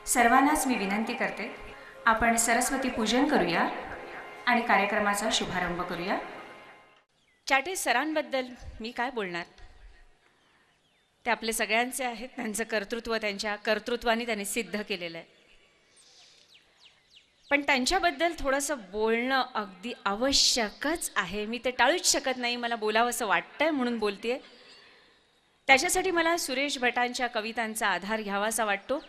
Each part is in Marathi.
सर्वांनाच मी विनंती करते, आपण सरस्वती पूजन करूया आणि कार्यक्रमाचा शुभारंभ करूया. चाटे सरांबद्दल मी काय बोलणार, ते आपले सगळ्यांचे आहेत. त्यांचं कर्तृत्व त्यांच्या कर्तृत्वाने त्यांनी सिद्ध केलेलं आहे. पण त्यांच्याबद्दल थोडंसं बोलणं अगदी आवश्यकच आहे. मी ते टाळूच शकत नाही, मला बोलावंसं वाटतंय म्हणून बोलतेय. त्याच्यासाठी मला सुरेश भटांच्या कवितांचा आधार घ्यावासा वाटतो.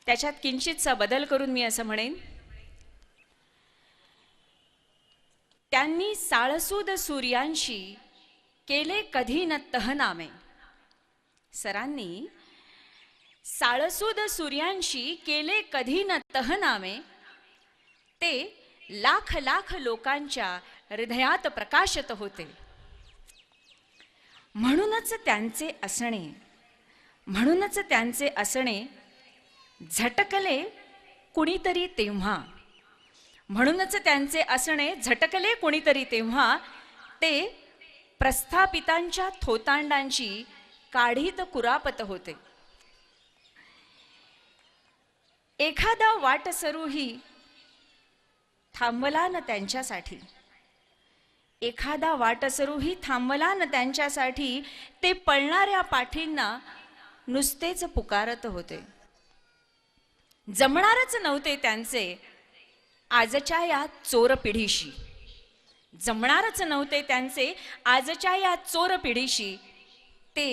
त्याच्यात किंचितसा बदल करून मी असं म्हणेन, त्यांनी साळसूद सूर्यांशी केले कधी न तहनामे. सरांनी साळसूद सूर्यांशी केले कधी न तहनामे, ते लाख लाख लोकांच्या हृदयात प्रकाशत होते. म्हणूनच त्यांचे असणे झटकले कुणीतरी तेव्हा. म्हणूनच त्यांचे असणे झटकले कुणीतरी तेव्हा, ते प्रस्थापितांच्या थोतांडांची काढीत कुरापत होते. एखादा वाटसरूही थांबला न त्यांच्यासाठी, एखादा वाटसरूही थांबला न त्यांच्यासाठी, ते पळणाऱ्या पाठींना नुसतेच पुकारत होते. जमणारच नव्हते त्यांचे आजच्या या चोर पिढीशी, जमणारच नव्हते त्यांचे आजच्या या चोर पिढीशी. ते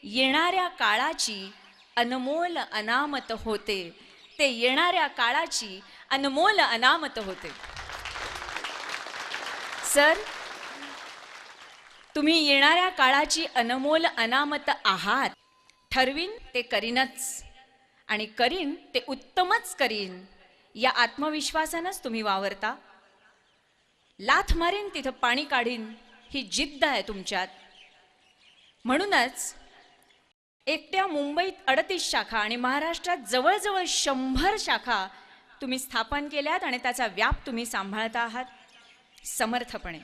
येणाऱ्या काळाची अनमोल अनामत होते, ते येणाऱ्या काळाची अनमोल अनामत होते. सर, तुम्ही येणाऱ्या काळाची अनमोल अनामत आहात. ठरवीन ते करीनच, आणि करीन ते उत्तमच करीन, या आत्मविश्वासानंच तुम्ही वावरता. लाथ मारीन तिथं पाणी काढीन, ही जिद्द आहे तुमच्यात. म्हणूनच एकट्या मुंबईत 38 शाखा आणि महाराष्ट्रात जवळजवळ 100 शाखा तुम्ही स्थापन केल्यात आणि त्याचा व्याप तुम्ही सांभाळता आहात समर्थपणे.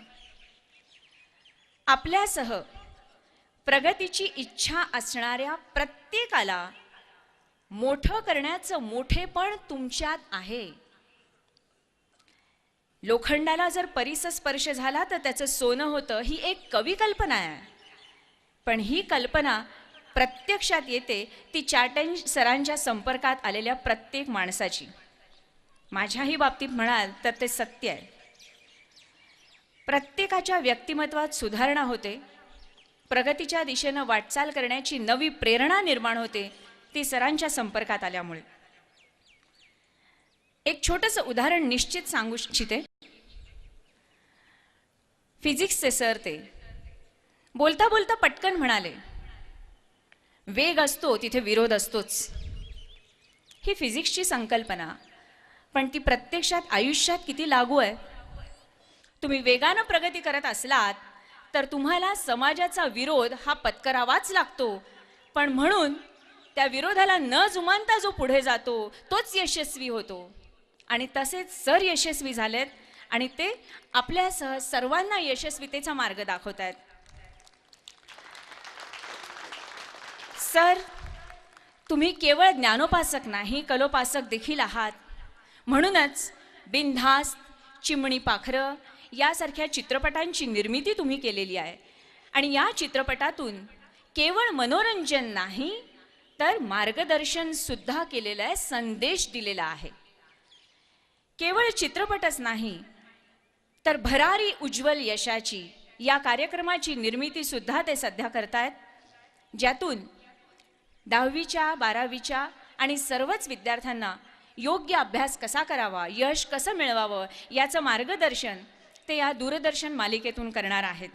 आपल्यासह प्रगतीची इच्छा असणाऱ्या प्रत्येकाला मोठं करण्याचं मोठेपण तुमच्यात आहे. लोखंडाला जर परिसस्पर्श झाला तर त्याचं सोनं होतं, ही एक कवी कल्पना आहे. पण ही कल्पना प्रत्यक्षात येते ती चाटे सरांच्या संपर्कात आलेल्या प्रत्येक माणसाची. माझ्याही बाबतीत म्हणाल तर ते सत्य आहे. प्रत्येकाच्या व्यक्तिमत्वात सुधारणा होते, प्रगतीच्या दिशेनं वाटचाल करण्याची नवी प्रेरणा निर्माण होते, ती सरांच्या संपर्कात आल्यामुळे. एक छोटंसं उदाहरण निश्चित सांगू इच्छिते. फिजिक्सचे सर ते बोलता बोलता पटकन म्हणाले, वेग असतो तिथे विरोध असतोच. ही फिजिक्सची संकल्पना, पण ती प्रत्यक्षात आयुष्यात किती लागू आहे. तुम्ही वेगानं प्रगती करत असलात तर तुम्हाला समाजाचा विरोध हा पत्करावाच लागतो. पण म्हणून त्या विरोधाला न जुमानता जो पुढे जातो तोच यशस्वी होतो. आणि तसेच सर यशस्वी झालेत आणि ते आपल्यासह सर्वांना यशस्वीतेचा मार्ग दाखवत आहेत. सर, तुम्ही केवळ ज्ञानोपासक नाही, कलोपासक देखील आहात. म्हणूनच बिनधास्त, चिमणी पाखरं यासारख्या चित्रपटांची निर्मिती तुम्ही केलेली आहे. आणि या चित्रपटातून केवळ मनोरंजन नाही तर मार्गदर्शन सुद्धा केलेलं आहे, संदेश दिलेला आहे. केवळ चित्रपटच नाही तर भरारी उज्ज्वल यशाची या कार्यक्रमाची निर्मिती सुद्धा ते सध्या करतायत, ज्यातून 10वीच्या 12वीच्या आणि सर्वच विद्यार्थ्यांना योग्य अभ्यास कसा करावा, यश कसं मिळवावं याचं मार्गदर्शन ते या दूरदर्शन मालिकेतून करणार आहेत.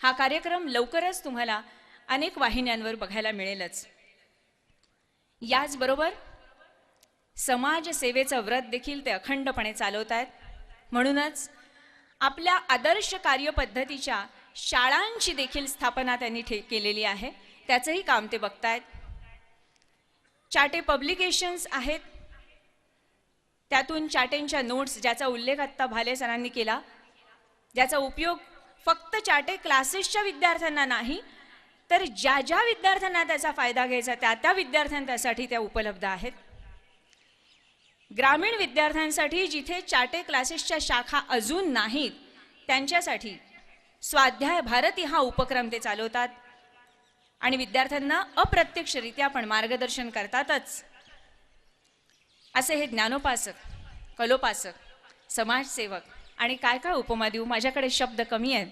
हा कार्यक्रम लवकरच तुम्हाला अनेक वाहिन्यांवर बघायला मिळेलच. याचबरोबर समाजसेवेचं व्रत देखील ते अखंडपणे चालवत आहेत. म्हणूनच आपल्या आदर्श कार्यपद्धतीच्या शाळांची देखील स्थापना त्यांनी केलेली आहे, त्याचंही काम ते बघतायत. चाटे पब्लिकेशन्स आहेत, त्यातून चाटेंच्या नोट्स ज्याचा उल्लेख आत्ता भाले सरांनी केला, ज्याचा उपयोग फक्त चाटे क्लासेसच्या विद्यार्थ्यांना नाही तर ज्या ज्या विद्यार्थ्यांना त्याचा फायदा घ्यायचा त्या त्या विद्यार्थ्यांसाठी त्या उपलब्ध आहेत. ग्रामीण विद्यार्थ्यांसाठी जिथे चाटे क्लासेसच्या शाखा अजून नाहीत त्यांच्यासाठी स्वाध्याय भारती हा उपक्रम ते चालवतात आणि विद्यार्थ्यांना अप्रत्यक्षरित्या पण मार्गदर्शन करतातच. असे हे ज्ञानोपासक, कलोपासक, समाजसेवक आणि काय काय उपमा देऊ, माझ्याकडे शब्द कमी आहेत.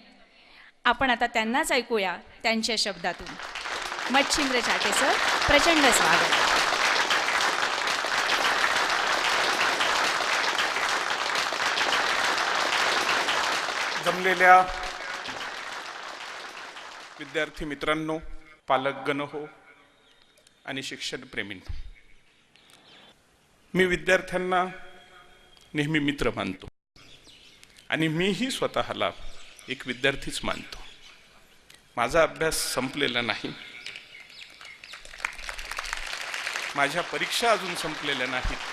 आपण आता त्यांनाच ऐकूया त्यांच्या शब्दातून. मच्छिंद्र चाटे सर, प्रचंड स्वागत. जमलेल्या विद्यार्थी मित्रांनो, पालकगण हो आणि शिक्षण प्रेमींनो, मी विद्यार्थ्यांना नेहमी मित्र मानतो आणि मीही स्वतःला एक विद्यार्थीच मानतो. माझा अभ्यास संपलेला नाही, माझ्या परीक्षा अजून संपलेल्या नाहीत.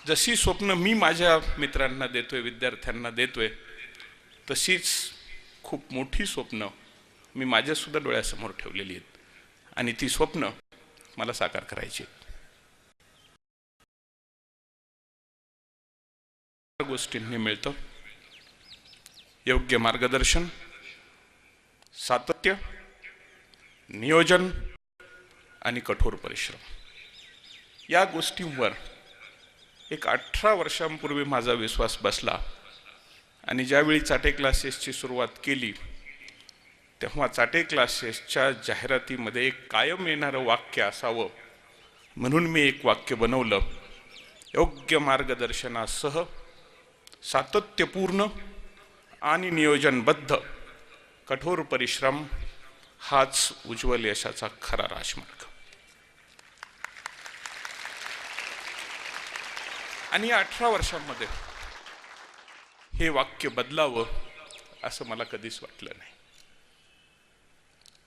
जशी स्वप्न मी माझ्या मित्रांना देतोय, विद्यार्थ्यांना देतोय, तशीच खूप मोठी स्वप्न मी माझ्यासुद्धा डोळ्यासमोर ठेवलेली आहेत आणि ती स्वप्न मला साकार करायची आहेत. गोष्टींनी मिळतं योग्य मार्गदर्शन, सातत्य, नियोजन आणि कठोर परिश्रम. या गोष्टींवर एक 18 वर्षांपूर्वी माझा विश्वास बसला आणि ज्यावेळी चाटे क्लासेसची सुरुवात केली तेव्हा चाटे क्लासेसच्या जाहिरातीमध्ये एक कायम येणारं वाक्य असावं म्हणून मी एक वाक्य बनवलं. योग्य मार्गदर्शनासह सातत्यपूर्ण आणि नियोजनबद्ध कठोर परिश्रम हाच उज्ज्वल यशाचा खरा राजमार्ग. आणि 18 वर्षांमध्ये हे वाक्य बदलावं असं मला कधीच वाटलं नाही.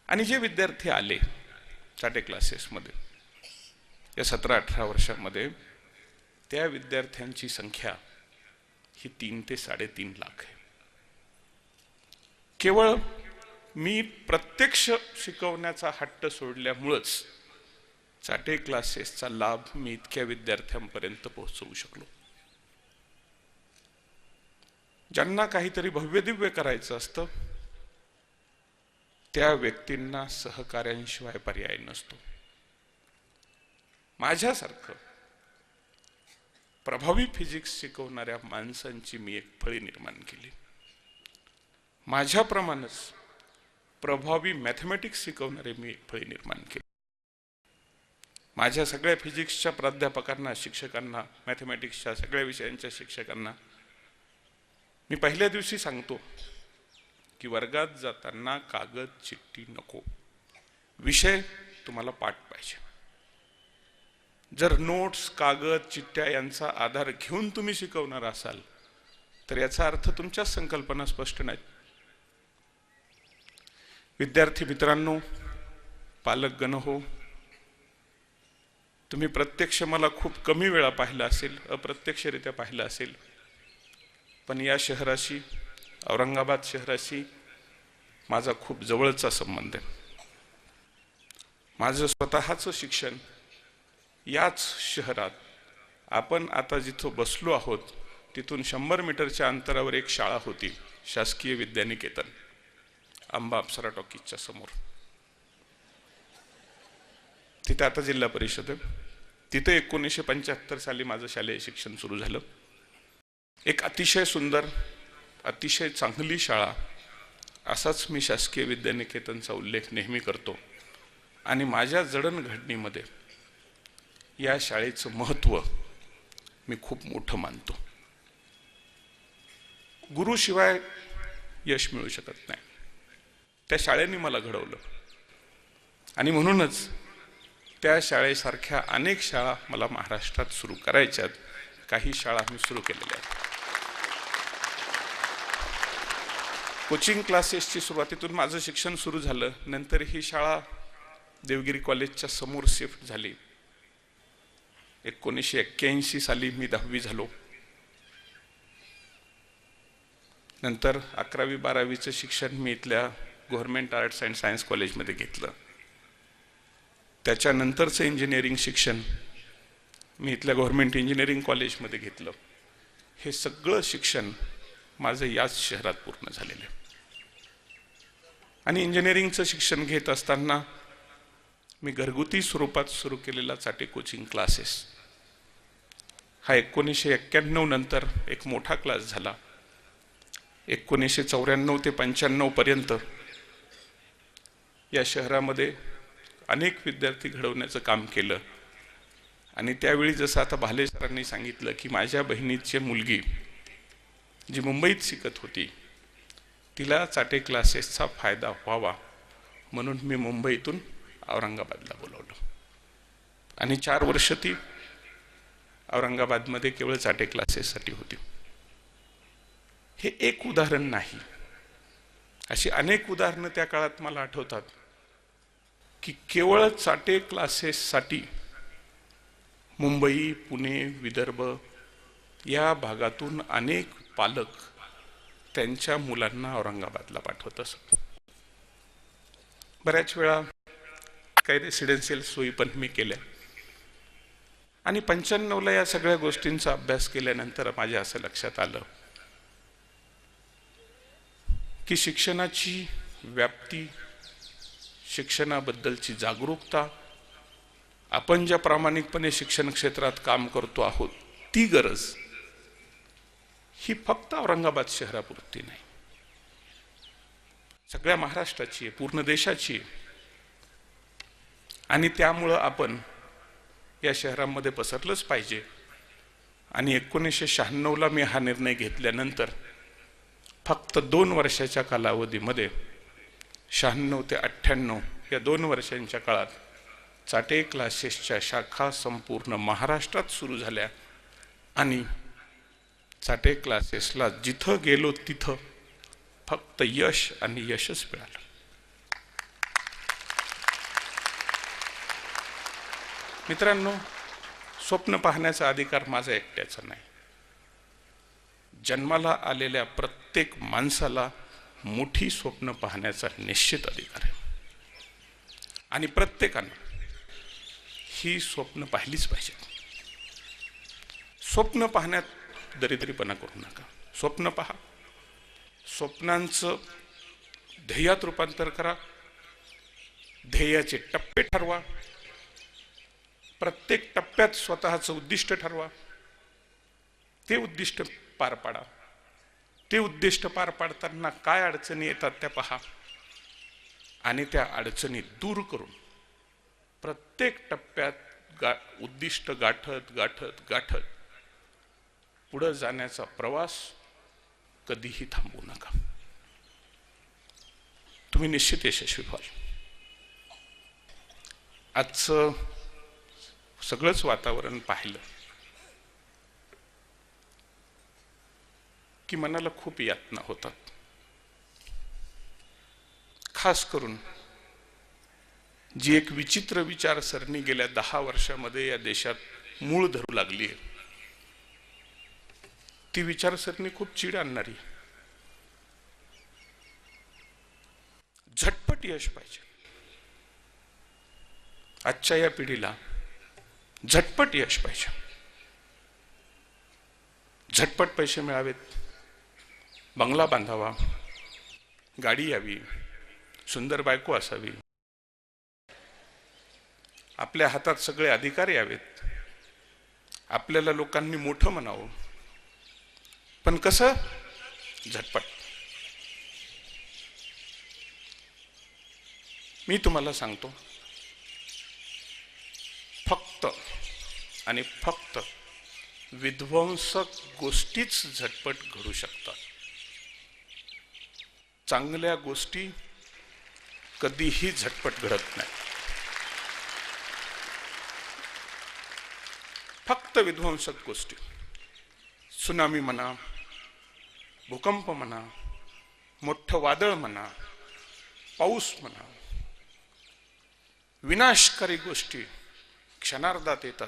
आणि जे विद्यार्थी आले चाटे क्लासेसमध्ये या 17-18 वर्षांमध्ये, त्या विद्यार्थ्यांची संख्या ही 3 ते 3.5 लाख आहे. केवळ मी प्रत्यक्ष शिकवण्याचा हट्ट सोडल्यामुळंच चाटे क्लासेसचा लाभ मी इतक्या विद्यार्थ्यांपर्यंत पोहोचवू शकलो. ज्यांना काहीतरी भव्यदिव्य करायचं असतं त्या व्यक्तींना सहकार्यांशिवाय पर्याय नसतो. माझ्यासारखं प्रभावी फिजिक्स शिकवणाऱ्या माणसांची मी एक फळी निर्माण केली. माझ्याप्रमाणेच प्रभावी मॅथमॅटिक्स शिकवणारे मी एक फळी निर्माण केली. माझ्या सगळ्या फिजिक्सच्या प्राध्यापकांना, शिक्षकांना, मॅथमॅटिक्सच्या सगळ्या विषयांच्या शिक्षकांना मी पहिल्या दिवशी सांगतो की वर्गात जाताना कागद चिठ्ठी नको, विषय तुम्हाला पाठ पाहिजे. जर नोट्स, कागद, चिठ्ठ्या यांचा आधार घेऊन तुम्ही शिकवणार असाल तर याचा अर्थ तुमच्याच संकल्पना स्पष्ट नाहीत. विद्यार्थी मित्रांनो, पालकगण हो, तुम्ही प्रत्यक्ष मला खूप कमी वेळा पाहिलं असेल, अप्रत्यक्षरित्या पाहिलं असेल, पण या शहराशी, औरंगाबाद शहराशी माझा खूप जवळचा संबंध आहे. माझं स्वतःचं शिक्षण याच शहरात, आपण आता जिथं बसलो आहोत तिथून 100 मीटरच्या अंतरावर एक शाळा होती, शासकीय विद्यानिकेतन, आंबा अप्सरा टॉकीजच्या समोर. तिथे आता जिल्हा परिषद आहे. तिथे 1975 साली माझं शालेय शिक्षण सुरू झालं. एक अतिशय सुंदर, अतिशय चांगली शाळा असाच मी शासकीय विद्यानिकेतनचा उल्लेख नेहमी करतो आणि माझ्या जडणघडणीमध्ये या शाळेचं महत्त्व मी खूप मोठं मानतो. गुरुशिवाय यश मिळू शकत नाही. त्या शाळेने मला घडवलं आणि म्हणूनच त्या शाळेसारख्या अनेक शाळा मला महाराष्ट्रात सुरू करायच्यात. काही शाळा मी सुरू केलेल्या आहेत. कोचिंग क्लासेसची सुरुवातीतून माझं शिक्षण सुरू झालं. नंतर ही शाळा देवगिरी कॉलेजच्या समोर शिफ्ट झाली. 1981 साली मी 10वी झालो. नंतर 11वी-12वीचं शिक्षण मी इथल्या गव्हर्नमेंट आर्ट्स अँड सायन्स कॉलेजमध्ये घेतलं. त्याच्यानंतरचं इंजिनिअरिंग शिक्षण मी इथल्या गव्हर्नमेंट इंजिनिअरिंग कॉलेजमध्ये घेतलं. हे सगळं शिक्षण माझं याच शहरात पूर्ण झालेलं आहे. आणि इंजिनिअरिंगचं शिक्षण घेत असताना मी घरगुती स्वरूपात सुरू केलेला चाटे कोचिंग क्लासेस हा 1991 नंतर एक मोठा क्लास झाला. 1994 ते 95 पर्यंत या शहरामध्ये अनेक विद्यार्थी घडवण्याचं काम केलं. आणि त्यावेळी जसं आता भाले सरांनी सांगितलं की माझ्या बहिणीची मुलगी जी मुंबईत शिकत होती तिला चाटे क्लासेसचा फायदा व्हावा म्हणून मी मुंबईतून औरंगाबादला बोलवलं. आणि 4 वर्ष ती औरंगाबादमध्ये केवळ चाटे क्लासेससाठी होती. हे एक उदाहरण नाही, अशी अनेक उदाहरणं त्या काळात मला आठवतात की केवळ चाटे क्लासेससाठी मुंबई, पुणे, विदर्भ या भागातून अनेक पालक त्यांच्या मुलांना औरंगाबादला पाठवत असत. बऱ्याच वेळा काही रेसिडेन्शियल सोयी पण मी केल्या. आणि 95ला या सगळ्या गोष्टींचा अभ्यास केल्यानंतर माझ्या असं लक्षात आलं की शिक्षणाची व्याप्ती, शिक्षणाबद्दलची जागरूकता, आपण ज्या प्रामाणिकपणे शिक्षण क्षेत्रात काम करतो आहोत ती गरज ही फक्त औरंगाबाद शहरापुरती नाही, सगळ्या महाराष्ट्राची आहे, पूर्ण देशाची आहे. आणि त्यामुळं आपण या शहरामध्ये पसरलंच पाहिजे. आणि 1996ला मी हा निर्णय घेतल्यानंतर फक्त 2 वर्षाच्या कालावधीमध्ये 96 ते 98 या 2 वर्षांच्या काळात चाटे क्लासेसच्या शाखा संपूर्ण महाराष्ट्रात सुरू झाल्या. आणि चाटे क्लासेसला जिथं गेलो तिथं फक्त यश आणि यशच मिळालं. मित्रांनो, स्वप्न पाहण्याचा अधिकार माझा एकट्याचा नाही. जन्माला आलेल्या प्रत्येक माणसाला मोठी स्वप्न पाहण्याचा निश्चित अधिकार आहे. आणि प्रत्येकानं ही स्वप्न पाहिलीच पाहिजे. स्वप्न पाहण्यात दरिद्रीपणा करू नका. स्वप्न पहा, स्वप्नांचं ध्येयात रूपांतर करा, ध्येयाचे टप्पे ठरवा, प्रत्येक टप्प्यात स्वतःचं उद्दिष्ट ठरवा, ते उद्दिष्ट पार पाडा. ते उद्दिष्ट पार पाडताना काय अडचणी येतात त्या पहा आणि त्या अडचणी दूर करून प्रत्येक टप्प्यात उद्दिष्ट गाठत गाठत गाठत पुढे जाण्याचा प्रवास कधीही थांबवू नका. तुम्ही निश्चित यशस्वी व्हाल. आजचं सगळंच वातावरण पाहिलं की मनाला खूप यातना होतात. खास करून जी एक विचित्र विचारसरणी गेल्या 10 वर्षामध्ये या देशात मूळ धरू लागली आहे, ती विचारसरणी खूप चीड आणणारी. झटपट यश पाहिजे. आजच्या या पिढीला झटपट यश पाहिजे. झटपट पैसे मिळावेत, बंगला बांधावा, गाडी यावी, सुंदर बायको असावी, आपल्या हातात सगळे अधिकार यावेत, आपल्याला लोकांनी मोठं म्हणावं. पण कसं? झटपट. मी तुम्हाला सांगतो, फक्त आणि फक्त विध्वंसक गोष्टीच झटपट घडू शकतात. चांगल्या गोष्टी कधीही झटपट घडत नाही. फक्त विध्वंसक गोष्टी, सुनामी म्हणा, भूकंप म्हणा, मोठं वादळ म्हणा, पाऊस म्हणा, विनाशकारी गोष्टी क्षणार्धात येतात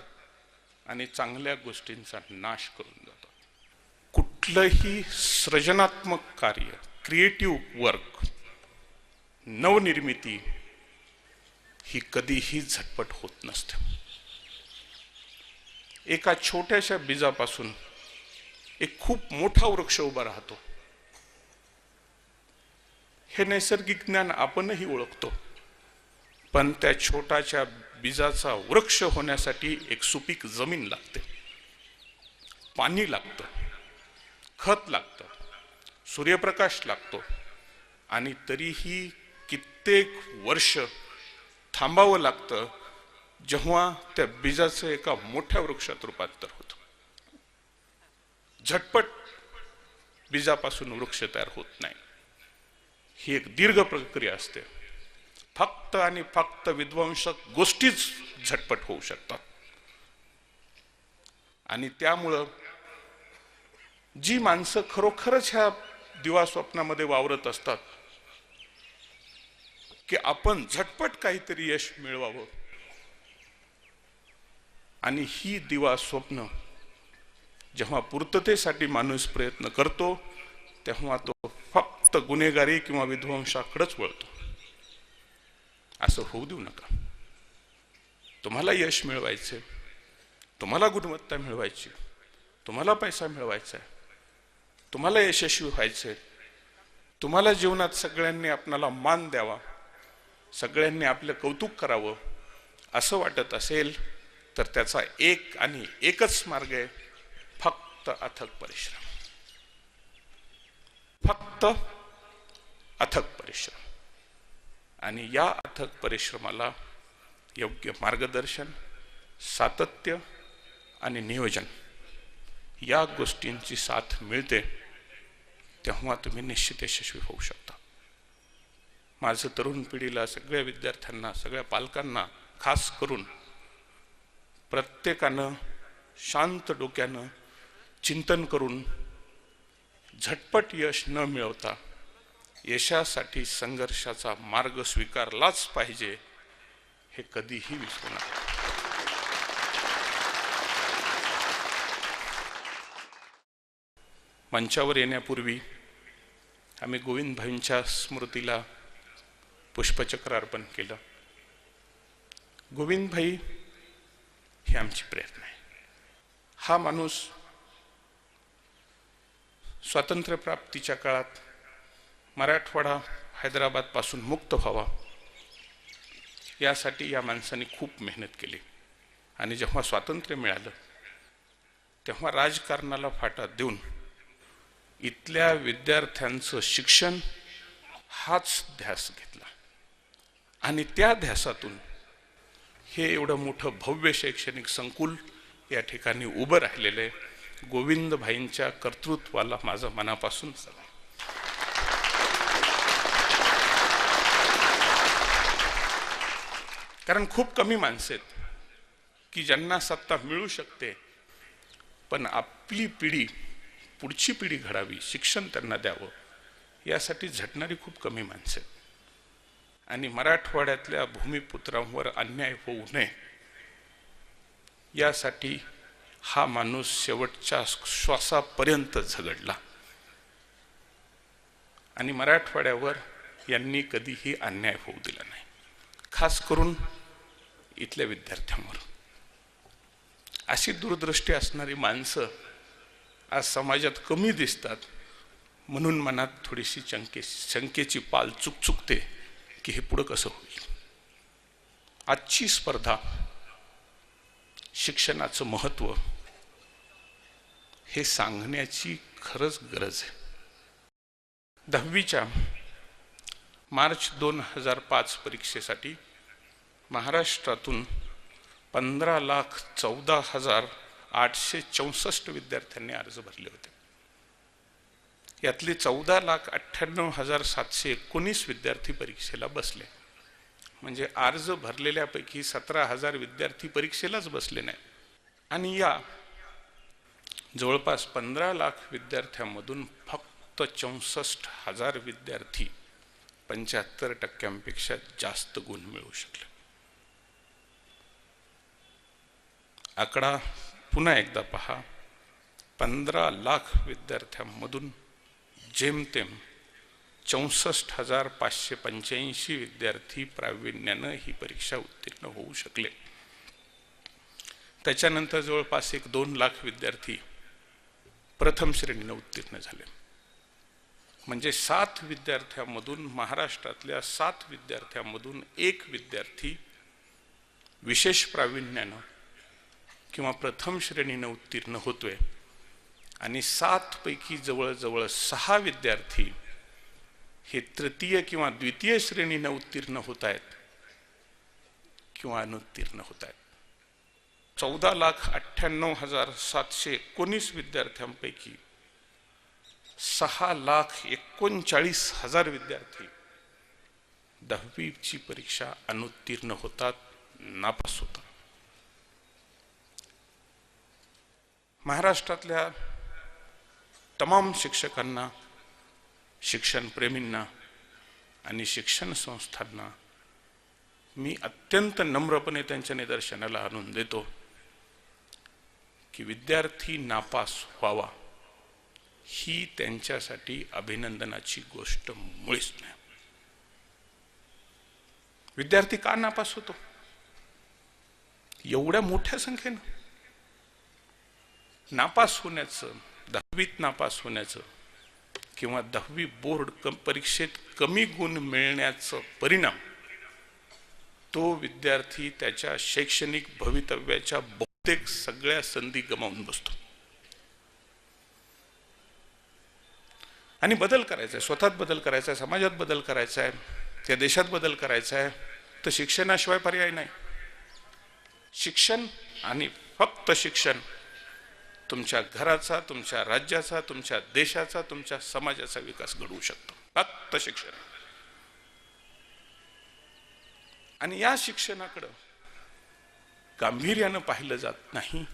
आणि चांगल्या गोष्टींचा नाश करून जातात. कुठलंही सृजनात्मक कार्य, क्रिएटिव्ह वर्क, नवनिर्मिती ही कधीही झटपट होत नसते. एका छोट्याशा बीजापासून एक खूप मोठा वृक्ष उभा राहतो. हे नैसर्गिक ज्ञान आपणही ओळखतो, पण त्या छोट्याच्या बीजाचा वृक्ष होण्यासाठी एक सुपीक जमीन लागते, पाणी लागतं, खत लागतं, सूर्यप्रकाश लागतो, आणि तरीही कित्येक वर्ष थांबावं लागतं जेव्हा त्या बीजाचं एका मोठ्या वृक्षात रूपांतर होतं. झटपट बीजापासून वृक्ष तयार होत नाही. ही एक दीर्घ प्रक्रिया असते. फक्त आणि फक्त विध्वंसक गोष्टीच झटपट होऊ शकतात. आणि त्यामुळं जी माणसं खरोखरच ह्या दिवा स्वप्नामध्ये वावरत असतात की आपण झटपट काहीतरी यश मिळवावं, आणि ही दिवा स्वप्न जेव्हा पूर्ततेसाठी माणूस प्रयत्न करतो तेव्हा तो फक्त गुन्हेगारी किंवा विध्वंसाकडेच वळतो. असं होऊ देऊ नका. तुम्हाला यश मिळवायचे, तुम्हाला गुणवत्ता मिळवायची, तुम्हाला पैसा मिळवायचा आहे, तुम्हाला यशस्वी व्हायचे, तुम्हाला जीवनात सगळ्यांनी आपणाला मान द्यावा, सगळ्यांनी आपलं कौतुक करावं असं वाटत असेल तर त्याचा एक आणि एकच मार्ग आहे, फक्त अथक परिश्रम. फक्त अथक परिश्रम. आणि या अथक परिश्रमाला योग्य मार्गदर्शन, सातत्य आणि नियोजन या गोष्टींची साथ मिळते तेव्हा तुम्ही निश्चित यशस्वी होऊ शकता. माझं तरुण पिढीला, सगळ्या विद्यार्थ्यांना, सगळ्या पालकांना खास करून प्रत्येकानं शांत डोक्यानं चिंतन करून झटपट यश न मिळवता यशासाठी संघर्षाचा मार्ग स्वीकारलाच पाहिजे, हे कधीही विसरू नका. मंचावर येण्यापूर्वी आम्ही गोविंद भाईंच्या स्मृतीला पुष्पचक्र अर्पण केलं. गोविंद भाई ही आमची प्रेरणा आहे. हा माणूस स्वातंत्र्यप्राप्तीच्या काळात मराठवाडा हैदराबाद पासून मुक्त व्हावा यासाठी या माणसाने खूप मेहनत केली. आणि जेव्हा स्वातंत्र्य मिळालं तेव्हा राजकारणाला फाटा देऊन इथल्या विद्यार्थ्यांचं शिक्षण हाच ध्यास घेतला. आणि त्या ध्यासातून हे एवढं मोठं भव्य शैक्षणिक संकुल या ठिकाणी उभं राहिलेलं आहे. गोविंद भाईंच्या कर्तृत्वाला माझं मनापासून सलाम. कारण खूप कमी माणसं आहेत की ज्यांना सत्ता मिळू शकते, पण आपली पिढी, पुढची पिढी घडावी, शिक्षण त्यांना द्यावं यासाठी झटणारी खूप कमी माणसं आहेत. आणि मराठवाड्यातल्या भूमिपुत्रांवर अन्याय होऊ नये यासाठी हा माणूस शेवटच्या श्वासापर्यंत झगडला. आणि मराठवाड्यावर यांनी कधीही अन्याय होऊ दिला नाही, खास करून इथल्या विद्यार्थ्यांवर. अशी दूरदृष्टी असणारी माणसं आज समाजात कमी दिसतात, म्हणून मनात थोडीशी शंकेची पाल चुकचुकते की हे पुढं कसं होईल. आजची स्पर्धा, शिक्षणाचं महत्त्व हे सांगण्याची खरंच गरज आहे. 10वीच्या मार्च 2005 परीक्षेसाठी महाराष्ट्रातून 15,14,864 विद्यार्थ्यांनी अर्ज भरले होते. यातले 14,98,719 विद्यार्थी परीक्षेला बसले. म्हणजे अर्ज भरलेल्यापैकी 17,000 विद्यार्थी परीक्षेलाच बसले नाही. आणि या जवळपास 15 लाख विद्यार्थ्यांमधून फक्त 64,000 विद्यार्थी 75% जास्त गुण मिळवू शकले. आकडा पुन्हा एकदा पहा. 15 लाख विद्यार्थ्यांमधून जेमतेम 64,585 विद्यार्थी प्रावीण्यानं ही परीक्षा उत्तीर्ण होऊ शकले. त्याच्यानंतर जवळपास 1-2 लाख विद्यार्थी प्रथम श्रेणीने उत्तीर्ण झाले. म्हणजे 7 विद्यार्थ्यांमधून, महाराष्ट्रातल्या 7 विद्यार्थ्यांमधून 1 विद्यार्थी विशेष प्रावीण्यानं किंवा प्रथम श्रेणीने उत्तीर्ण होतोय आणि 7 पैकी जवळजवळ 6 विद्यार्थी हे तृतीय किंवा द्वितीय श्रेणीने उत्तीर्ण होत आहेत किंवा अनुत्तीर्ण होत आहेत. 14,98,719 विद्यार्थ्यांपैकी 6,39,000 विद्यार्थी 10वीची परीक्षा अनुत्तीर्ण होतात, नापास होतात. महाराष्ट्रातल्या तमाम शिक्षकांना, शिक्षण प्रेमींना आणि शिक्षण संस्थांना मी अत्यंत नम्रपणे त्यांच्या निदर्शनाला आणून देतो की विद्यार्थी नापास व्हावा ही त्यांच्यासाठी अभिनंदनाची गोष्ट मुळीच नाही. विद्यार्थी का नापास होतो? एवढ्या मोठ्या संख्येनं नापास होण्याचं, 10वीत नापास होण्याचं किंवा 10वी बोर्ड परीक्षेत कमी गुण मिळण्याचं परिणाम तो विद्यार्थी त्याच्या शैक्षणिक भवितव्याच्या बहुतेक सगळ्या संधी गमावून बसतो. आणि बदल करायचा आहे, स्वतःत बदल करायचा आहे, समाजात बदल करायचा आहे, त्या देशात बदल करायचा आहे, तर शिक्षणाशिवाय पर्याय नाही. शिक्षण आणि फक्त शिक्षण तुमच्या घराचा, तुमच्या राज्याचा, तुमच्या देशाचा, तुमच्या समाजाचा विकास घडवू शकतो. फक्त शिक्षण. आणि या शिक्षणाकडे गांभीर्यानं पाहिलं जात नाही,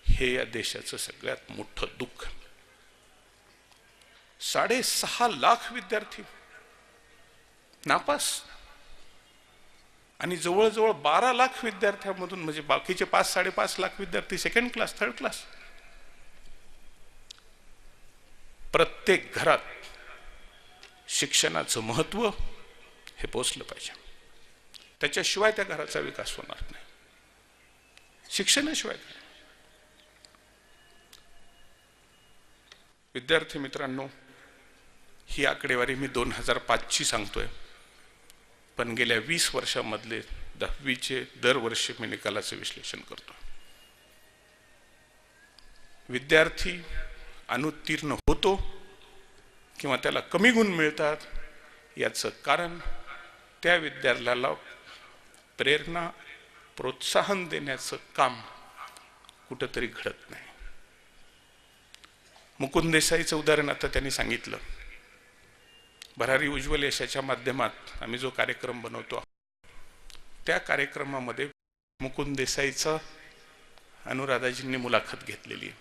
हे या देशाचं सगळ्यात मोठं दुःख. 6.5 लाख विद्यार्थी नापास आणि जवळजवळ 12 लाख विद्यार्थ्यांमधून, म्हणजे बाकीचे 5-5.5 लाख विद्यार्थी सेकंड क्लास, थर्ड क्लास. प्रत्येक घरात शिक्षणाचं महत्व हे पोचलं पाहिजे. त्याच्याशिवाय त्या घराचा विकास होणार नाही. शिक्षणाशिवाय काय? विद्यार्थी मित्रांनो, ही आकडेवारी मी 2005ची सांगतोय, पण गेल्या 20 वर्षांमधले 10वीचे दरवर्षी मी निकालाचं विश्लेषण करतो. विद्यार्थी अनुत्तीर्ण होतो किंवा त्याला कमी गुण मिळतात, याचं कारण त्या विद्यार्थ्याला प्रेरणा, प्रोत्साहन देण्याचं काम कुठंतरी घडत नाही. मुकुंद देसाईचं उदाहरण आता त्यांनी सांगितलं. भरारी उज्ज्वल यशाच्या माध्यमात आम्ही जो कार्यक्रम बनवतो, त्या कार्यक्रमामध्ये मुकुंद देसाईचं अनुराधाजींनी मुलाखत घेतलेली आहे.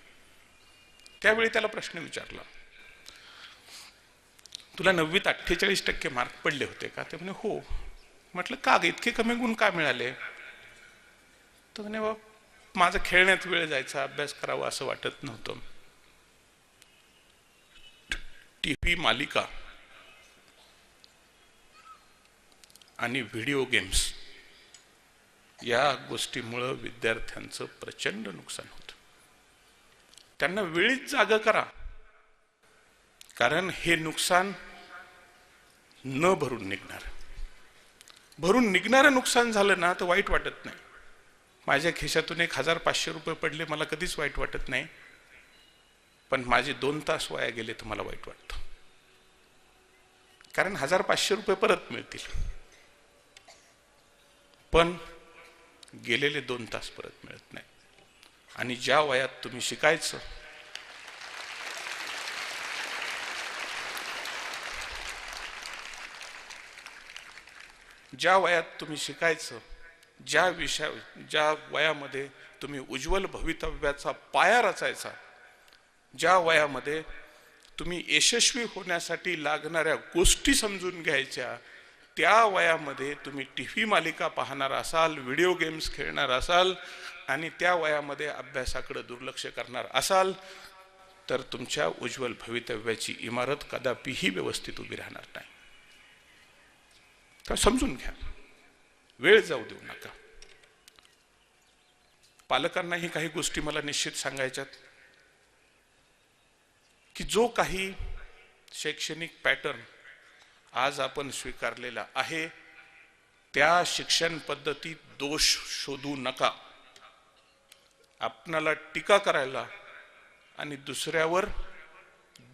त्यावेळी त्याला प्रश्न विचारला, तुला 9वीत 48% मार्क पडले होते का? ते म्हणे हो. म्हटलं का ग, इतके कमी गुण का मिळाले? तर म्हणे माझं खेळण्यात वेळ जायचा, अभ्यास करावा असं वाटत नव्हतं. टीव्ही मालिका आणि व्हिडिओ गेम्स या गोष्टीमुळे विद्यार्थ्यांचं प्रचंड नुकसान होतं. त्यांना वेळीच जागं करा, कारण हे नुकसान न भरून निघणार. भरून निघणारं नुकसान झालं ना तर वाईट वाटत नाही. माझ्या खिशातून 1,500 रुपये पडले, मला कधीच वाईट वाटत नाही. पण माझे 2 तास वाया गेले तर मला वाईट वाटतं, कारण 1,500 रुपये परत मिळतील, पण गेलेले 2 तास परत मिळत नाही. आणि ज्या वयात तुम्ही शिकायचं, ज्या वयामध्ये तुम्ही उज्ज्वल भवितव्याचा पाया रचायचा, ज्या वयामध्ये तुम्ही यशस्वी होण्यासाठी लागणाऱ्या गोष्टी समजून घ्यायच्या, त्या वयामध्ये तुम्ही टीव्ही मालिका पाहणार असाल, व्हिडिओ गेम्स खेळणार असाल आणि त्या वयामध्ये अभ्यासाकडे दुर्लक्ष करणार असाल, तर तुमच्या उज्ज्वल भवितव्याची इमारत कदापिही व्यवस्थित उभी राहणार नाही. तर समजून घ्या, वेळ जाऊ देऊ नका. पालकांनाही काही गोष्टी मला निश्चित सांगायच्यात की जो काही शैक्षणिक पॅटर्न आज आपण स्वीकारलेला आहे त्या शिक्षण पद्धतीत दोष शोधू नका. आपणाला टीका करायला आणि दुसऱ्यावर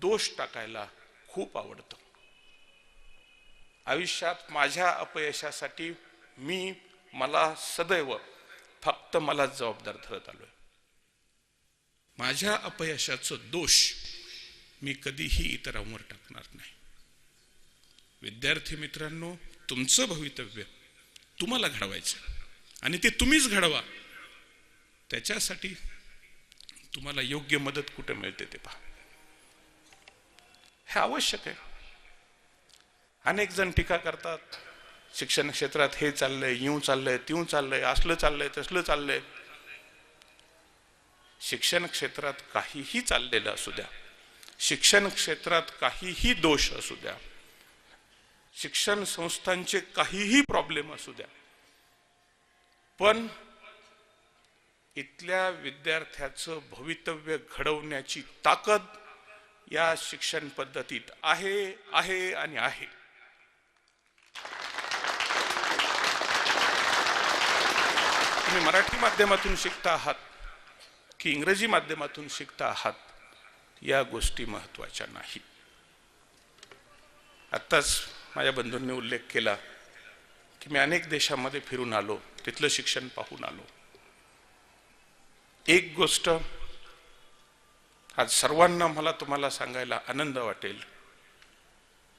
दोष टाकायला खूप आवडतं. आयुष्यात माझ्या अपयशासाठी मला सदैव फक्त मला जबाबदार धरत आलोय. माझ्या अपयशाचं दोष मी कधीही इतरांवर टाकणार नाही. विद्यार्थी मित्रांनो, तुमचं भवितव्य तुम्हाला घडवायचं आणि ते तुम्हीच घडवा. त्याच्यासाठी तुम्हाला योग्य मदत कुठे मिळते ते पहा. हे आवश्यक आहे. अनेक जण टीका करतात, शिक्षण क्षेत्रात हे चाललंय, यूं चाललंय, त्यूं चाललंय, असलं चाललंय, तसलं चाललंय. शिक्षण क्षेत्रात काहीही चाललेलं असू द्या, शिक्षण क्षेत्रात काहीही दोष असू द्या, शिक्षण संस्थांचे काहीही प्रॉब्लेम असू द्या, पण इथल्या विद्यार्थ्याचं भवितव्य घडवण्याची ताकद या शिक्षण पद्धतीत आहे आणि आहे. तुम्ही मराठी माध्यमातून शिकता आहात की इंग्रजी माध्यमातून शिकता आहात या गोष्टी महत्त्वाच्या नाही. आत्ताच माझ्या बंधूंनी उल्लेख केला की मी अनेक देशांमध्ये फिरून आलो, तिथलं शिक्षण पाहून आलो. एक गोष्ट आज सर्वांना मला तुम्हाला सांगायला आनंद वाटेल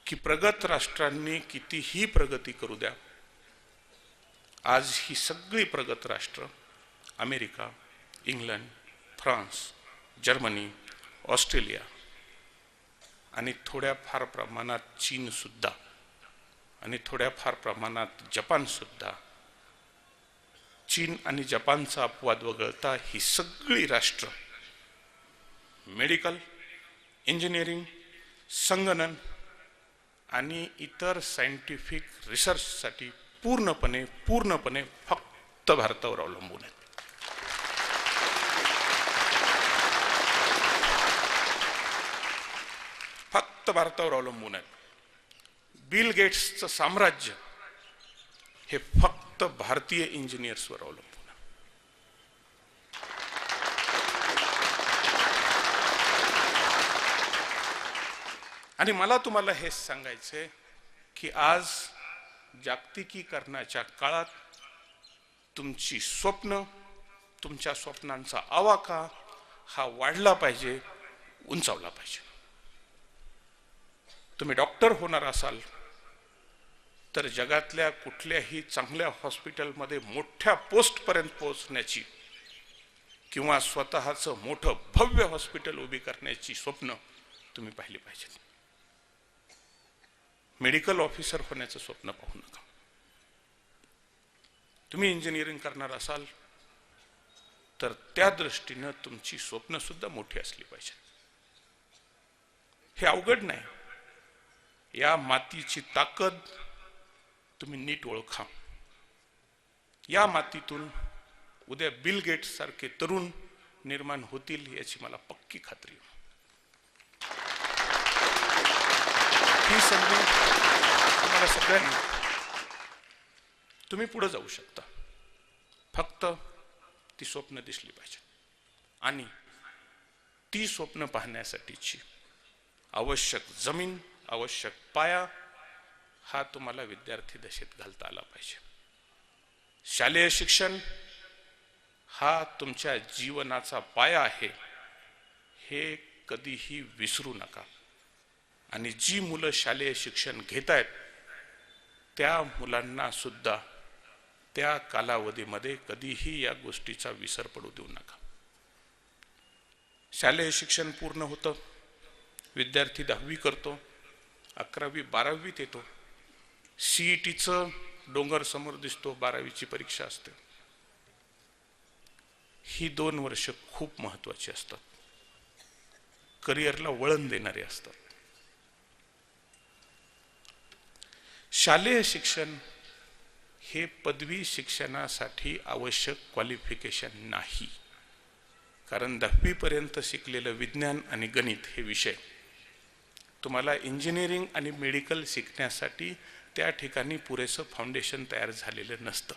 की प्रगत राष्ट्रांनी कितीही प्रगती करू द्या, आज ही सगळी प्रगत राष्ट्र America, England, France, Germany, Australia आणि थोड्या फार प्रमाणात चीन सुद्धा आणि थोड्या फार प्रमाणात जपान सुद्धा, चीन आणि जपानचा अपवाद वगळता ही सगळी राष्ट्र मेडिकल, इंजिनिअरिंग, संगणन आणि इतर सायंटिफिक रिसर्चसाठी पूर्णपणे फक्त भारतावर अवलंबून आहेत. फक्त भारतावर अवलंबून आहेत. बिल गेट्सचं साम्राज्य हे फक्त भारतीय इंजिनियर्सवर अवलंबून आहे. आणि मला तुम्हाला हेच सांगायचंय की आज जागतिकीकरणाच्या काळात तुमची स्वप्न, तुमच्या स्वप्नांचा आवाका हा वाढला पाहिजे, उंचावला पाहिजे. तुम्ही डॉक्टर होणार असाल तर जगातल्या कुठल्याही चांगल्या हॉस्पिटलमध्ये मोठ्या पोस्टपर्यंत पोहोचण्याची किंवा स्वतःचं मोठं भव्य हॉस्पिटल उभी करण्याची स्वप्न तुम्ही पाहिली पाहिजेत. मेडिकल ऑफिसर होण्याचं स्वप्न पाहू नका. तुम्ही इंजिनिअरिंग करणार असाल तर त्या दृष्टीनं तुमची स्वप्न सुद्धा मोठी असली पाहिजे. हे अवघड नाही. या मातीची ताकद तुम्ही नीट ओळखा. या मातीतून उद्या बिल गेट्स सारखे तरुण निर्माण होतील याची मला पक्की खात्री आहे. ही संधी तुम्हाला सगळ्यांना, तुम्ही पुढे जाऊ शकता. फक्त ती स्वप्न दिसली पाहिजे आणि ती स्वप्न पाहण्यासाठीची आवश्यक जमीन, आवश्यक पाया हा तुम्हाला विद्यार्थी दशेत घालता आला पाहिजे. शालेय शिक्षण हा तुमच्या जीवनाचा पाया आहे, हे कधीही विसरू नका. आणि जी मुलं शालेय शिक्षण घेत आहेत त्या मुलांना सुद्धा त्या कालावधीमध्ये कधीही या गोष्टीचा विसर पडू देऊ नका. शालेय शिक्षण पूर्ण होतं, विद्यार्थी 10वी करतो, 11वी 12वीत येतो, CETचं डोंगर समोर दिसतो, 12वीची परीक्षा असते. ही 2 वर्ष खूप महत्त्वाची असतात, करिअरला वळण देणारे असतात. शालेय शिक्षण हे पदवी शिक्षणासाठी आवश्यक क्वालिफिकेशन नाही. कारण 10वी पर्यंत शिकलेलं विज्ञान आणि गणित हे विषय तुम्हाला इंजिनिअरिंग आणि मेडिकल शिकण्यासाठी त्या ठिकाणी पुरेसं फाउंडेशन तयार झालेलं नसतं.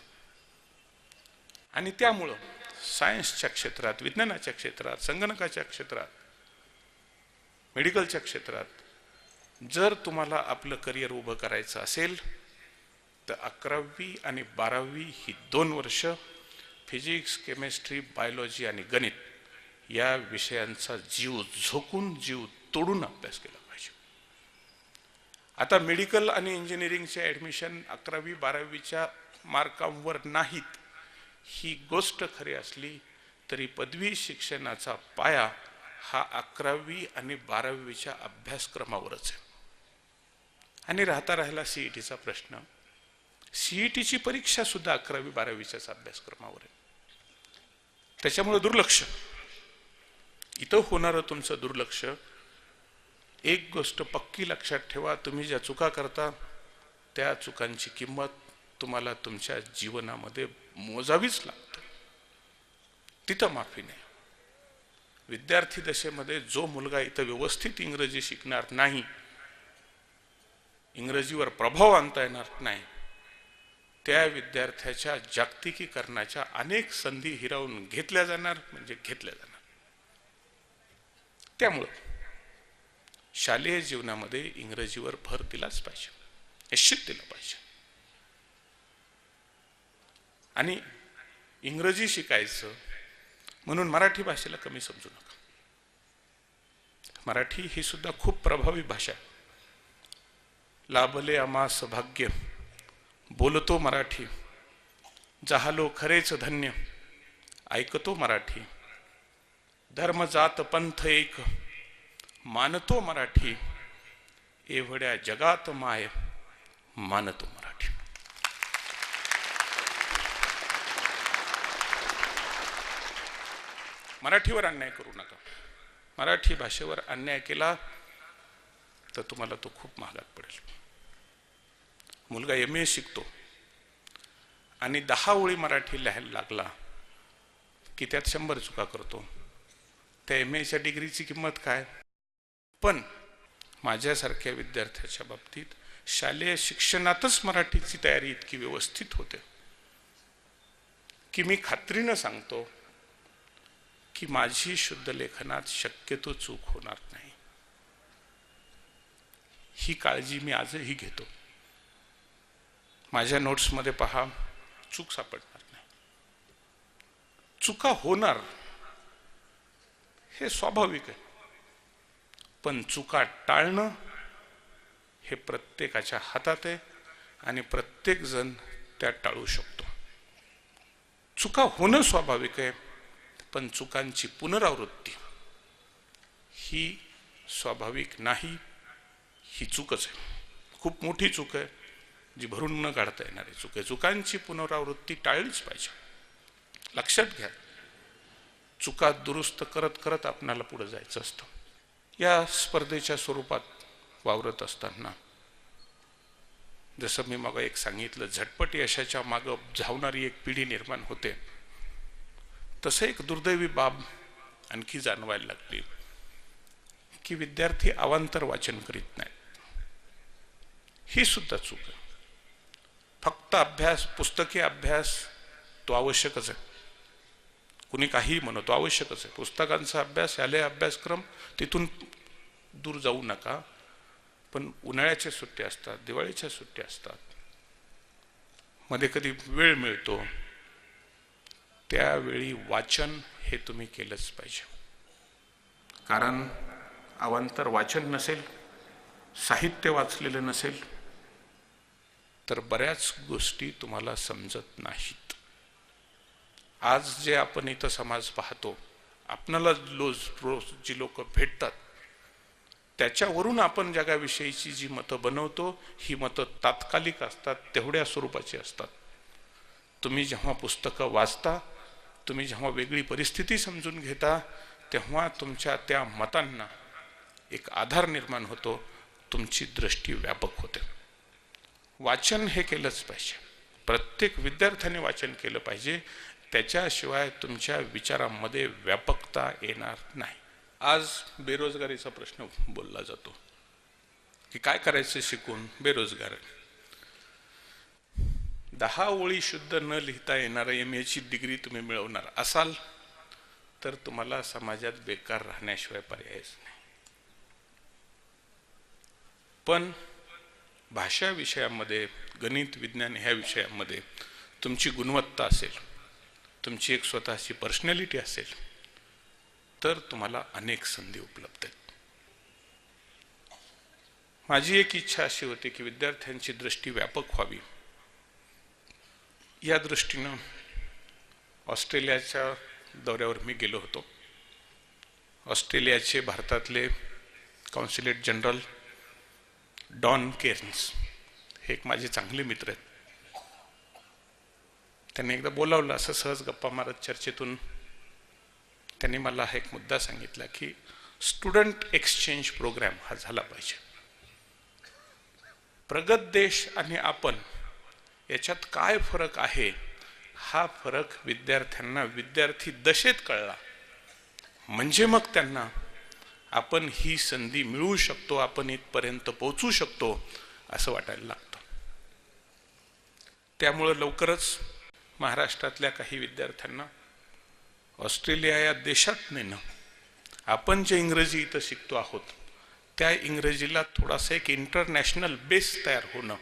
आणि त्यामुळं सायन्सच्या क्षेत्रात, विज्ञानाच्या क्षेत्रात, संगणकाच्या क्षेत्रात, मेडिकलच्या क्षेत्रात जर तुम्हाला आपलं करिअर उभं करायचं असेल तर 11वी आणि 12वी ही 2 वर्ष फिजिक्स, केमिस्ट्री, बायोलॉजी आणि गणित या विषयांचा जीव झोकून, जीव तोडून अभ्यास केला पाहिजे. आता मेडिकल आणि इंजिनिअरिंगचे ॲडमिशन 11वी 12वीच्या मार्कांवर नाहीत ही गोष्ट खरी असली तरी पदवी शिक्षणाचा पाया हा 11वी आणि 12वीच्या अभ्यासक्रमावरच आहे. आणि राहिला CETचा प्रश्न. CETची परीक्षा सुद्धा 11वी 12वीच्याच अभ्यासक्रमावर आहे. त्याच्यामुळे दुर्लक्ष, इथं होणारं तुमचं दुर्लक्ष. एक गोष्ट पक्की लक्षात ठेवा, तुम्ही ज्या चुका करता त्या चुकांची किंमत तुम्हाला तुमच्या जीवनामध्ये मोजावीच लागते. तिथं माफी नाही. विद्यार्थी दशेमध्ये जो मुलगा इथं व्यवस्थित इंग्रजी शिकणार नाही, इंग्रजीवर प्रभाव आणता येणार नाही, त्या विद्यार्थ्याच्या जागतिकीकरणाच्या अनेक संधी हिरावून घेतल्या जाणार, म्हणजे घेतल्या जाणार. त्यामुळं शालेय जीवनामध्ये इंग्रजीवर भर दिलाच पाहिजे, निश्चित दिला पाहिजे. आणि इंग्रजी शिकायचं म्हणून मराठी भाषेला कमी समजू नका. मराठी ही सुद्धा खूप प्रभावी भाषा. लाभले आम्हास भाग्य, बोलतो मराठी, जाहलो खरेच धन्य, ऐकतो मराठी, धर्म जात पंथ एक, मानतो मराठी, एवढ्या जगात माय मानतो मराठी. मराठीवर अन्याय करू नका. मराठी भाषेवर अन्याय केला तर तुम्हाला तो खूप महागात पडेल. मुलगा MA शिकतो आणि 10 ओळी मराठी लिहायला लागला की त्यात 100 चुका करतो. त्या MAच्या डिग्रीची किंमत काय? पण माझ्यासारख्या विद्यार्थ्याच्या बाबतीत शालेय शिक्षणातच मराठीची तयारी इतकी व्यवस्थित होते की मी खात्रीनं सांगतो की माझी शुद्ध लेखनात शक्यतो चूक होणार नाही. ही काळजी मी आजही घेतो. माझ्या नोट्समध्ये पहा, चूक सापडणार नाही. चुका होणार हे स्वाभाविक आहे, पण चुका टाळणं हे प्रत्येकाच्या हातात आहे आणि प्रत्येक जण त्या टाळू शकतो. चुका होणं स्वाभाविक आहे, पण चुकांची पुनरावृत्ती ही स्वाभाविक नाही, ही चूकच आहे. खूप मोठी चूक आहे, जी भरून न काढता येणारी चूक आहे. चुकांची पुनरावृत्ती टाळलीच पाहिजे. लक्षात घ्या, चुका दुरुस्त करत करत आपणाला पुढे जायचं असतं. या स्पर्धेच्या स्वरूपात वावरत असताना जसं मी मग एक सांगितलं, झटपट यशाच्या मागं धावणारी एक पिढी निर्माण होते, तसं एक दुर्दैवी बाब आणखी जाणवायला लागली की विद्यार्थी अवांतर वाचन करीत नाहीत. ही सुद्धा चूक आहे. फक्त अभ्यास, पुस्तकी अभ्यास तो आवश्यकच आहे. कुणी काही म्हणतो, आवश्यकच आहे. पुस्तकांचा अभ्यास, शालेय अभ्यासक्रम, तिथून दूर जाऊ नका. पण उन्हाळ्याच्या सुट्ट्या असतात, दिवाळीच्या सुट्ट्या असतात, मध्ये कधी वेळ मिळतो, त्यावेळी वाचन हे तुम्ही केलंच पाहिजे. कारण अवांतर वाचन नसेल, साहित्य वाचलेलं नसेल तर बऱ्याच गोष्टी तुम्हाला समजत नाहीत. आज जे आपण इथं समाज पाहतो, आपणाला रोज जी लोक भेटतात त्याच्यावरून आपण जगाविषयीची जी मतं बनवतो, ही मतं तात्कालिक असतात, तेवढ्या स्वरूपाची असतात. तुम्ही जेव्हा पुस्तकं वाचता, तुम्ही जेव्हा वेगळी परिस्थिती समजून घेता, तेव्हा तुमच्या त्या मतांना एक आधार निर्माण होतो, तुमची दृष्टी व्यापक होते. वाचन हे केलंच पाहिजे. प्रत्येक विद्यार्थ्याने वाचन केलं पाहिजे. त्याच्याशिवाय तुमच्या विचारांमध्ये व्यापकता येणार नाही. आज बेरोजगारीचा प्रश्न बोलला जातो की काय करायचं शिकून. बेरोजगार 10 ओळी शुद्ध न लिहिता येणारा MA ची डिग्री तुम्ही मिळवणार असाल तर तुम्हाला समाजात बेकार राहण्याशिवाय पर्यायच नाही. पण भाषा विषयामध्ये, गणित, विज्ञान ह्या विषयामध्ये तुमची गुणवत्ता असेल, तुमची एक स्वतःची पर्सनॅलिटी असेल तर तुम्हाला अनेक संधी उपलब्ध आहेत. माझी एक इच्छा अशी होती की विद्यार्थ्यांची दृष्टी व्यापक व्हावी. या दृष्टीनं ऑस्ट्रेलियाच्या दौऱ्यावर मी गेलो होतो. ऑस्ट्रेलियाचे भारतातले कॉन्सुलेट जनरल डॉन केर्न्स हे एक माझे चांगले मित्र आहेत. त्यांनी एकदा बोलावलं, असं सहज गप्पा मारत चर्चेतून त्यांनी मला हा एक मुद्दा सांगितला की स्टुडंट एक्सचेंज प्रोग्राम हा झाला पाहिजे. प्रगत देश आणि आपण याच्यात काय फरक आहे, हा फरक विद्यार्थ्यांना विद्यार्थी दशेत कळला म्हणजे मग त्यांना आपण ही संधी मिळवू शकतो, आपण इथपर्यंत पोहोचू शकतो असं वाटायला लागतं. त्यामुळं लवकरच महाराष्ट्रातल्या काही विद्यार्थ्यांना ऑस्ट्रेलिया या देशात नेणं, आपण जे इंग्रजी इथं शिकतो आहोत त्या इंग्रजीला थोडासा एक इंटरनॅशनल बेस तयार होणं,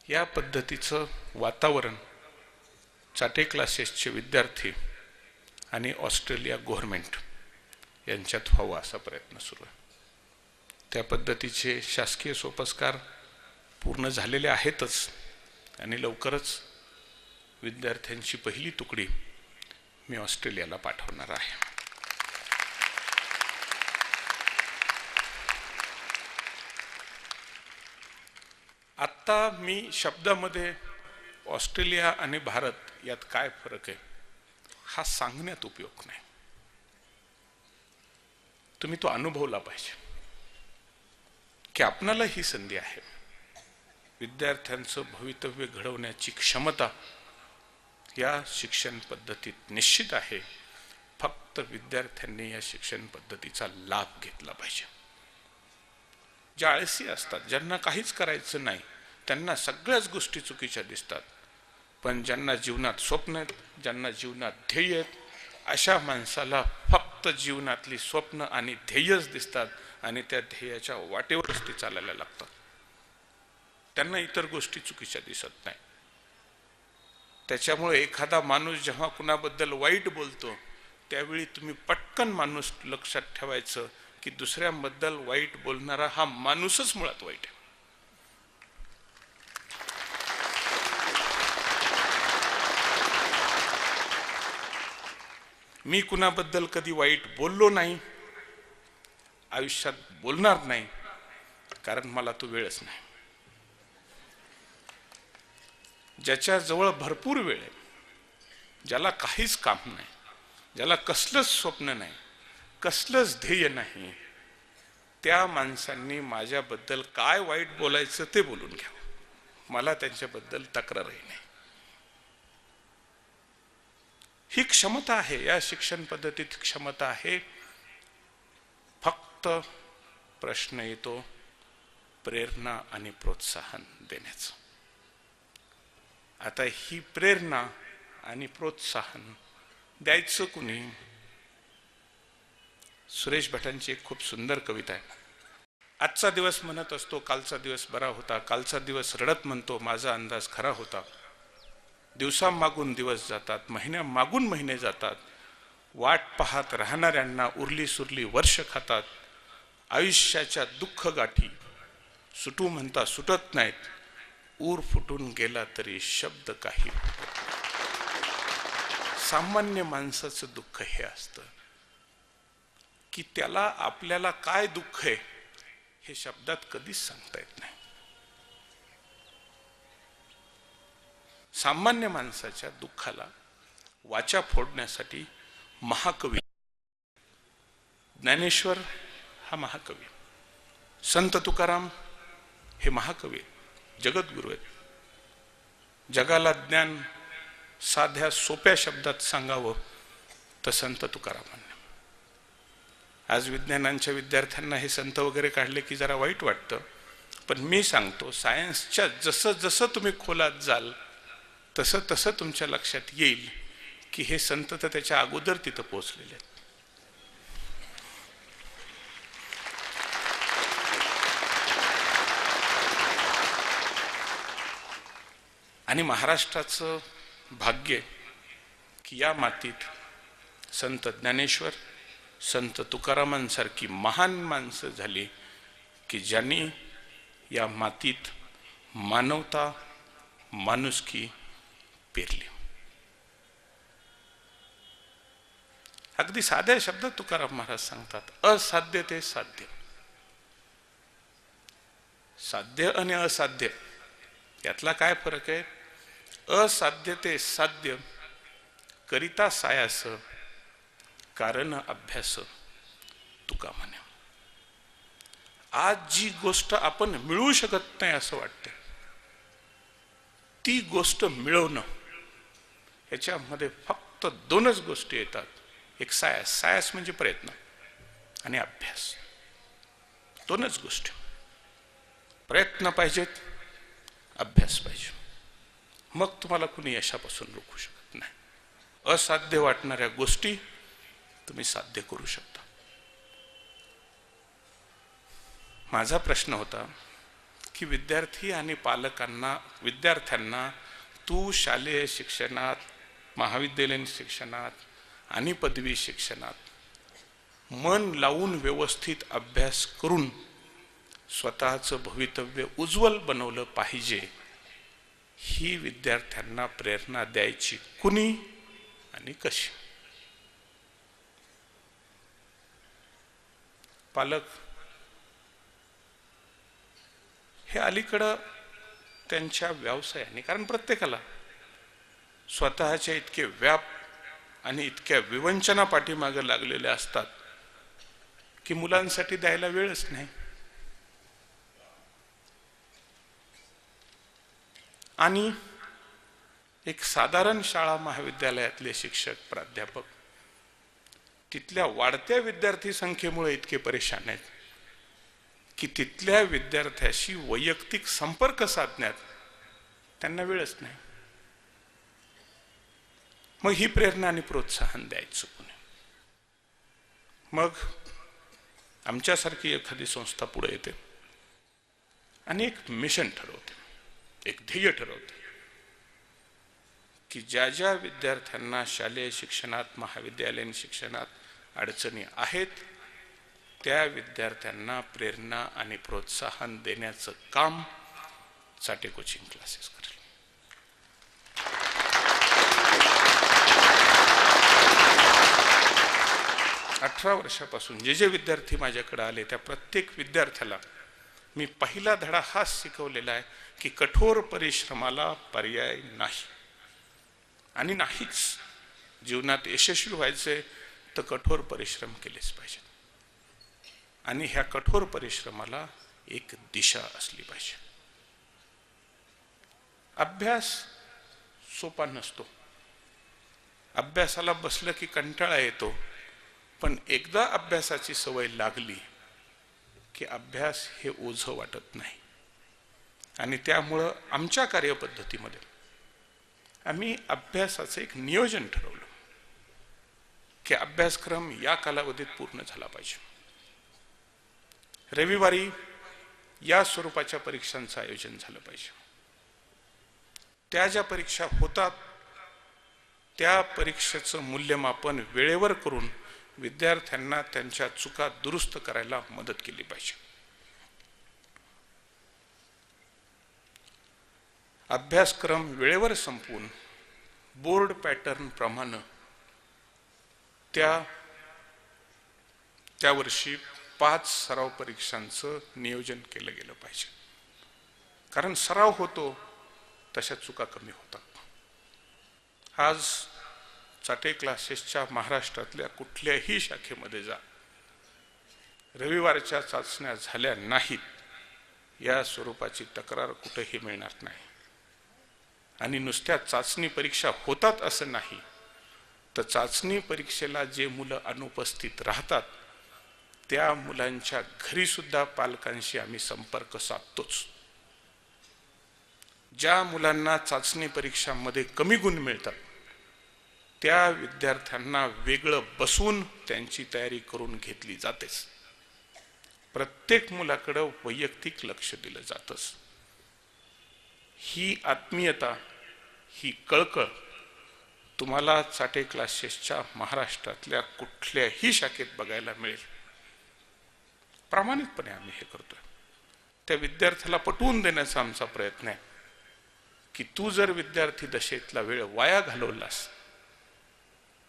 या पद्धतीचं वातावरण चाटे क्लासेसचे विद्यार्थी आणि ऑस्ट्रेलिया गव्हर्नमेंट यांच्यात व्हावं असा प्रयत्न सुरू आहे. त्या पद्धतीचे शासकीय सोपस्कार पूर्ण झालेले आहेतच आणि लवकरच विद्यार्थ्यांची पहिली तुकडी मी ऑस्ट्रेलियाला पाठवणार आहे. आत्ता मी शब्दामध्ये ऑस्ट्रेलिया आणि भारत यात काय फरक आहे हा सांगण्यात उपयोग नाही. तुम्ही तो अनुभवला पाहिजे की आपणाला ही संधी आहे. विद्यार्थ्यांचं भवितव्य घडवण्याची क्षमता या शिक्षण पद्धतीत निश्चित आहे. फक्त विद्यार्थ्यांनी या शिक्षण पद्धतीचा लाभ घेतला पाहिजे. जे आळसी असतात, ज्यांना काहीच करायचं नाही, त्यांना सगळ्याच गोष्टी चुकीच्या दिसतात. पण ज्यांना जीवनात स्वप्न आहेत, ज्यांना जीवनात ध्येय आहेत, अशा माणसाला फक्त जीवनातली स्वप्न आणि ध्येयच दिसतात आणि त्या ध्येयाच्या वाटेवरच ते चालायला लागतात. त्यांना इतर गोष्टी चुकीच्या दिसत नाही. त्याच्यामुळे एखादा माणूस जेव्हा कुणाबद्दल वाईट बोलतो त्यावेळी तुम्ही पटकन माणूस लक्षात ठेवायचं की दुसऱ्यांबद्दल वाईट बोलणारा हा माणूसच मुळात वाईट आहे. मी कुणाबद्दल कधी वाईट बोललो नाही, आयुष्यात बोलणार नाही, कारण मला तो वेळच नाही. ज्याच्या जवळ भरपूर वेळ आहे, ज्याला काहीच काम नाही, ज्याला कसलंच स्वप्न नाही, कसलंच ध्येय नाही, त्या माणसांनी माझ्याबद्दल काय वाईट बोलायचं ते बोलून घ्यावं. मला त्यांच्याबद्दल तक्रारही नाही. ही क्षमता आहे, या शिक्षण पद्धतीत क्षमता आहे. फक्त प्रश्न येतो प्रेरणा आणि प्रोत्साहन देण्याचं. आता ही प्रेरणा आणि प्रोत्साहन द्यायचं कुणी? सुरेश भटांची एक खूप सुंदर कविता आहे. आजचा दिवस म्हणत असतो कालचा दिवस बरा होता, कालचा दिवस रडत म्हणतो माझा अंदाज खरा होता. दिवसामागून दिवस जातात, महिन्या मागून महिने जातात, वाट पाहत राहणाऱ्यांना उरली सुरली वर्ष खातात. आयुष्याच्या दुःख गाठी सुटू म्हणता सुटत नाहीत, ऊर फुटून गेला तरी शब्द काही. सामान्य माणसाचं दुःख हे असतं की त्याला आपल्याला काय दुःख आहे हे शब्दात कधीच सांगता येत नाही. सामान्य माणसाच्या दुःखाला वाचा फोडण्यासाठी महाकवी ज्ञानेश्वर हा महाकवी, संत तुकाराम हे महाकवी, जगद्गुरु आहेत. जगाला ज्ञान साध्या सोप्या शब्दात सांगावं तर संत तुकारामांनी. आज विज्ञानांच्या विद्यार्थ्यांना हे संत वगैरे काढले की जरा वाईट वाटतं, पण मी सांगतो सायन्सच्या जसं जसं तुम्ही खोलात जाल तसं तसं तुमच्या लक्षात येईल की हे संत तर त्याच्या अगोदर तिथं पोहोचलेले आहेत. आणि महाराष्ट्राचं भाग्य की या मातीत संत ज्ञानेश्वर, संत तुकारामांसारखी महान माणसं झाली की ज्यांनी या मातीत मानवता, माणुसकी पेरली. अगदी साध्या शब्दात तुकाराम महाराज सांगतात, असाध्य ते साध्य. साध्य आणि असाध्य यातला काय फरक आहे? असाध्य ते साध्य करिता सायास कारण अभ्यास तुका म्हणे. आज जी गोष्ट आपण मिळवू शकत नाही असं वाटतं, ती गोष्ट मिळवणं, याच्यामध्ये फक्त दोनच गोष्टी येतात. एक सायास, सायास म्हणजे प्रयत्न, आणि अभ्यास. दोनच गोष्टी. प्रयत्न पाहिजेत, अभ्यास पाहिजे. मग तुम्हाला कुणी यशापासून रोखू शकत नाही. असाध्य वाटणाऱ्या गोष्टी तुम्ही साध्य करू शकता. माझा प्रश्न होता की विद्यार्थी आणि पालकांना, विद्यार्थ्यांना तू शालेय शिक्षणात, महाविद्यालयीन शिक्षणात आणि पदवी शिक्षणात मन लावून व्यवस्थित अभ्यास करून स्वतःचं भवितव्य उज्ज्वल बनवलं पाहिजे, ही विद्यार्थ्यांना प्रेरणा द्यायची कुणी आणि कशी? पालक हे अलीकडं त्यांच्या व्यवसायाने, कारण प्रत्येकाला स्वतःच्या इतके व्याप आणि इतक्या विवंचना पाठीमागे लागलेले असतात की मुलांसाठी द्यायला वेळच नाही. आणि एक साधारण शाळा महाविद्यालयातले शिक्षक, प्राध्यापक तिथल्या वाढत्या विद्यार्थी संख्येमुळे इतके परेशान आहेत की तिथल्या विद्यार्थ्याशी वैयक्तिक संपर्क साधण्यात त्यांना वेळच नाही. मग ही प्रेरणा आणि प्रोत्साहन द्यायचं पुणे. मग आमच्यासारखी एखादी संस्था पुढे येते आणि एक मिशन ठरवते, एक ध्येय ठरवते की ज्या ज्या विद्यार्थ्यांना शालेय शिक्षणात, महाविद्यालयीन शिक्षणात अडचणी आहेत, त्या विद्यार्थ्यांना प्रेरणा आणि प्रोत्साहन देण्याचं काम चाटे कोचिंग क्लासेस करेल. अठरा वर्षापासून जे जे विद्यार्थी माझ्याकडे आले त्या प्रत्येक विद्यार्थ्याला मी पहिला धडा हाच शिकवलेला आहे की कठोर परिश्रमाला पर्याय नाही. आणि नाहीच, जीवनात यशस्वी व्हायचे तर कठोर परिश्रम केलेच पाहिजे. आणि ह्या कठोर परिश्रमाला एक दिशा असली पाहिजे. अभ्यास सोपा नसतो. अभ्यासाला बसलं की कंटाळा येतो, पण एकदा अभ्यासाची सवय लागली की अभ्यास हे ओझं वाटत नाही. आणि त्यामुळं आमच्या कार्यपद्धतीमध्ये आम्ही अभ्यासाचं एक नियोजन ठरवलं की अभ्यासक्रम या कालावधीत पूर्ण झाला पाहिजे. रविवारी या स्वरूपाच्या परीक्षांचं आयोजन झालं पाहिजे. त्या ज्या परीक्षा होतात त्या परीक्षेचं मूल्यमापन वेळेवर करून विद्यार्थ्यांना त्यांच्या चुका दुरुस्त करायला मदत केली पाहिजे. अभ्यासक्रम वेळेवर संपवून बोर्ड पॅटर्न प्रमाणे त्या वर्षी 5 सराव परीक्षांचं नियोजन केलं गेलं पाहिजे. कारण सराव होतो तशा चुका कमी होतात. आज चाटे क्लासेसच्या महाराष्ट्रातल्या कुठल्याही शाखेमध्ये जा, रविवारच्या चाचण्या झाल्या नाहीत या स्वरूपाची तक्रार कुठेही मिळणार नाही. आणि नुसत्या चाचणी परीक्षा होतात असं नाही, तर चाचणी परीक्षेला जे मुलं अनुपस्थित राहतात त्या मुलांच्या घरी सुद्धा पालकांशी आम्ही संपर्क साधतोच. ज्या मुलांना चाचणी परीक्षांमध्ये कमी गुण मिळतात त्या विद्यार्थ्यांना वेगळं बसवून त्यांची तयारी करून घेतली जातेच. प्रत्येक मुलाकडे वैयक्तिक लक्ष दिलं जातंच. ही आत्मीयता, ही कळकळ तुम्हाला चाटे क्लासेसच्या महाराष्ट्रातल्या कुठल्याही शाखेत बघायला मिळेल. प्रामाणिकपणे आम्ही हे करतोय. त्या विद्यार्थ्याला पटवून देण्याचा आमचा प्रयत्न आहे की तू जर विद्यार्थी दशेतला वेळ वाया घालवलास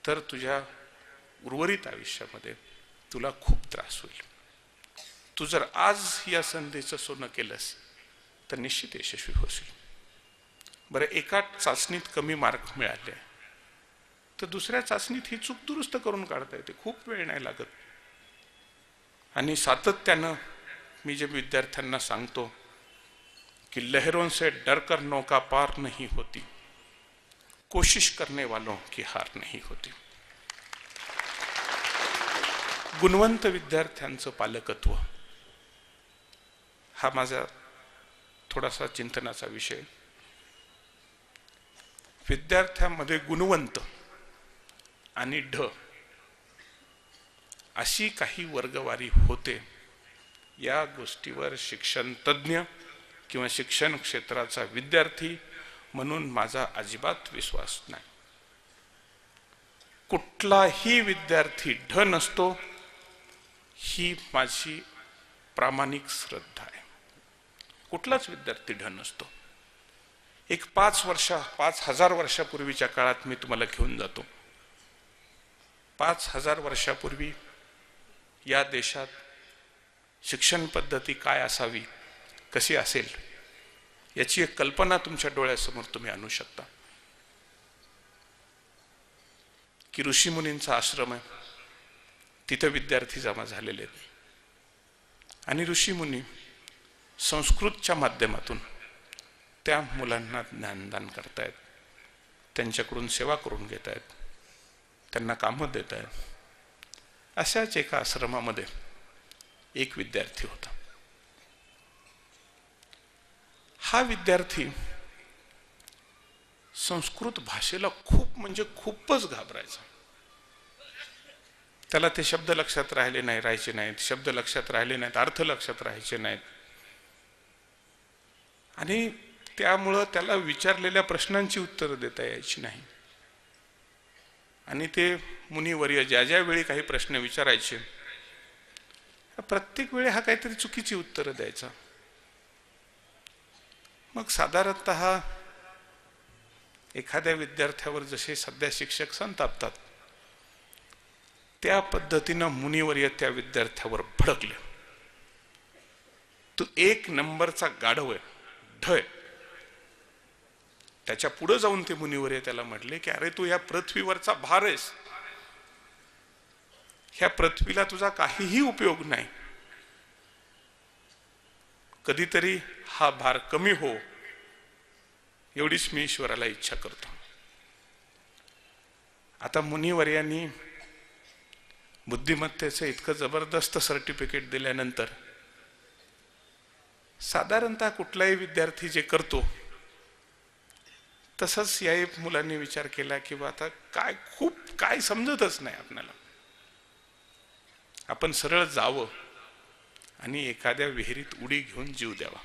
तर तुझ्या उर्वरित आयुष्यामध्ये तुला खूप त्रास होईल. तू जर आज या संधीचं सोनं केलंस तर निश्चित यशस्वी होशील. बरं, एका चाचणीत कमी मार्क मिळाले तर दुसऱ्या चाचणीत ही चूक दुरुस्त करून काढता येते, खूप वेळ नाही लागत. आणि सातत्यानं मी जे विद्यार्थ्यांना सांगतो कि लहरों से डरकर नौका पार नहीं होती, कोशिश करने वालों की हार नहीं होती. गुणवंत विद्यार्थ्यांचं पालकत्व हा माझा थोडासा चिंतनाचा विषय. विद्यार्थ्यांमध्ये गुणवंत आणि ढ अशी काही वर्गवारी होते, या गोष्टीवर शिक्षण तज्ञ किंवा शिक्षण क्षेत्राचा विद्यार्थी म्हणून माझा अजिबात विश्वास नाही. कुठलाही विद्यार्थी ढ नसतो ही माझी प्रामाणिक श्रद्धा आहे. कुठलाच विद्यार्थी ढ नसतो. एक 5,000 वर्षापूर्वीच्या काळात मी तुम्हाला घेऊन जातो. 5,000 वर्षापूर्वी या देशात शिक्षण पद्धती काय असावी, कशी असेल याची एक कल्पना तुमच्या डोळ्यासमोर तुम्ही आणू शकता. की ऋषीमुनींचा आश्रम आहे, तिथे विद्यार्थी जमा झालेले आहेत आणि ऋषीमुनी संस्कृतच्या माध्यमातून त्या मुलांना ज्ञानदान करतायत, त्यांच्याकडून सेवा करून घेत आहेत, त्यांना कामं देत आहेत. अशाच एका आश्रमामध्ये एक विद्यार्थी होता. हा विद्यार्थी संस्कृत भाषेला खूप म्हणजे खूपच घाबरायचा. त्याला ते शब्द लक्षात राहायचे नाहीत, शब्द लक्षात राहिले नाहीत, अर्थ लक्षात राहायचे नाहीत. आणि त्यामुळं त्याला विचारलेल्या प्रश्नांची उत्तरं देता यायची नाही. आणि ते मुनिवर्य ज्या ज्या वेळी काही प्रश्न विचारायचे प्रत्येक वेळी हा काहीतरी चुकीची उत्तरं द्यायचा. मग साधारणतः एखाद्या विद्यार्थ्यावर जसे सध्या शिक्षक संतापतात त्या पद्धतीनं मुनिवर्य त्या विद्यार्थ्यावर भडकले. तू 1 नंबरचा गाढव आहे, ढ आहे. त्याच्या पुढे जाऊन ते मुनिवर्य त्याला म्हटले की अरे तू या पृथ्वीवरचा भार आहेस, ह्या पृथ्वीला तुझा काहीही उपयोग नाही. कधीतरी हा भार कमी हो एवढीच मी ईश्वराला इच्छा करतो. आता मुनिवर्यांनी बुद्धिमत्तेचं इतकं जबरदस्त सर्टिफिकेट दिल्यानंतर साधारणतः कुठलाही विद्यार्थी जे करतो तसंच या मुलांनी विचार केला की आता काय समजतच नाही आपल्याला, आपण सरळ जावं आणि एखाद्या विहिरीत उडी घेऊन जीव द्यावा.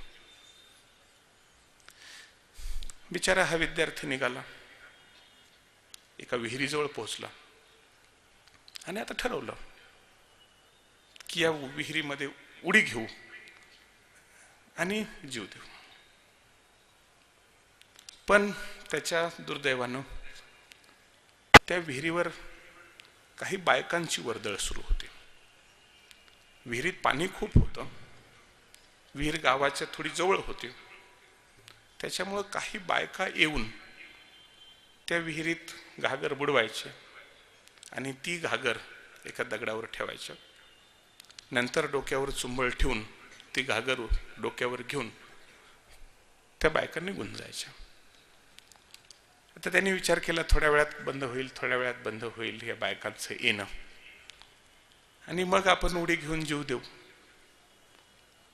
बिचारा हा विद्यार्थी निघाला, एका विहिरीजवळ पोहोचला आणि आता ठरवलं की या विहिरीमध्ये उडी घेऊ आणि जीव देऊ. पण त्याच्या दुर्दैवानं त्या विहिरीवर काही बायकांची वर्दळ सुरू होती. विहिरीत पाणी खूप होतं, विहीर गावाच्या थोडी जवळ होती, त्याच्यामुळं काही बायका येऊन त्या विहिरीत घागर बुडवायचे आणि ती घागर एका दगडावर ठेवायच्या. नंतर डोक्यावर चुंबळ ठेवून ती घागर डोक्यावर घेऊन त्या बायका निघून जायच्या. आता त्यांनी विचार केला थोड्या वेळात बंद होईल, थोड्या वेळात बंद होईल या बायकांचं येणं, आणि मग आपण उडी घेऊन जीव देऊ.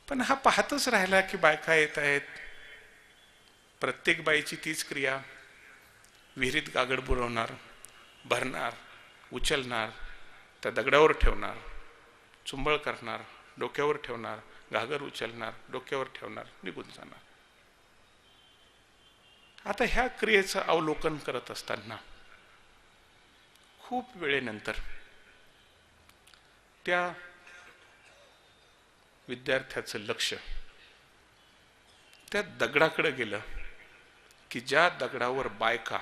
पण हा पाहतच राहिला की बायका येत आहेत. प्रत्येक बाईची तीच क्रिया, विहिरीत गागड बुरवणार, भरणार, उचलणार, त्या दगडावर ठेवणार, चुंबळ करणार, डोक्यावर ठेवणार, घागर उचलणार, डोक्यावर ठेवणार, निघून जाणार. आता ह्या क्रियेचं अवलोकन करत असताना खूप वेळेनंतर त्या विद्यार्थ्याचं लक्ष त्या दगडाकडे गेलं की ज्या दगडावर बायका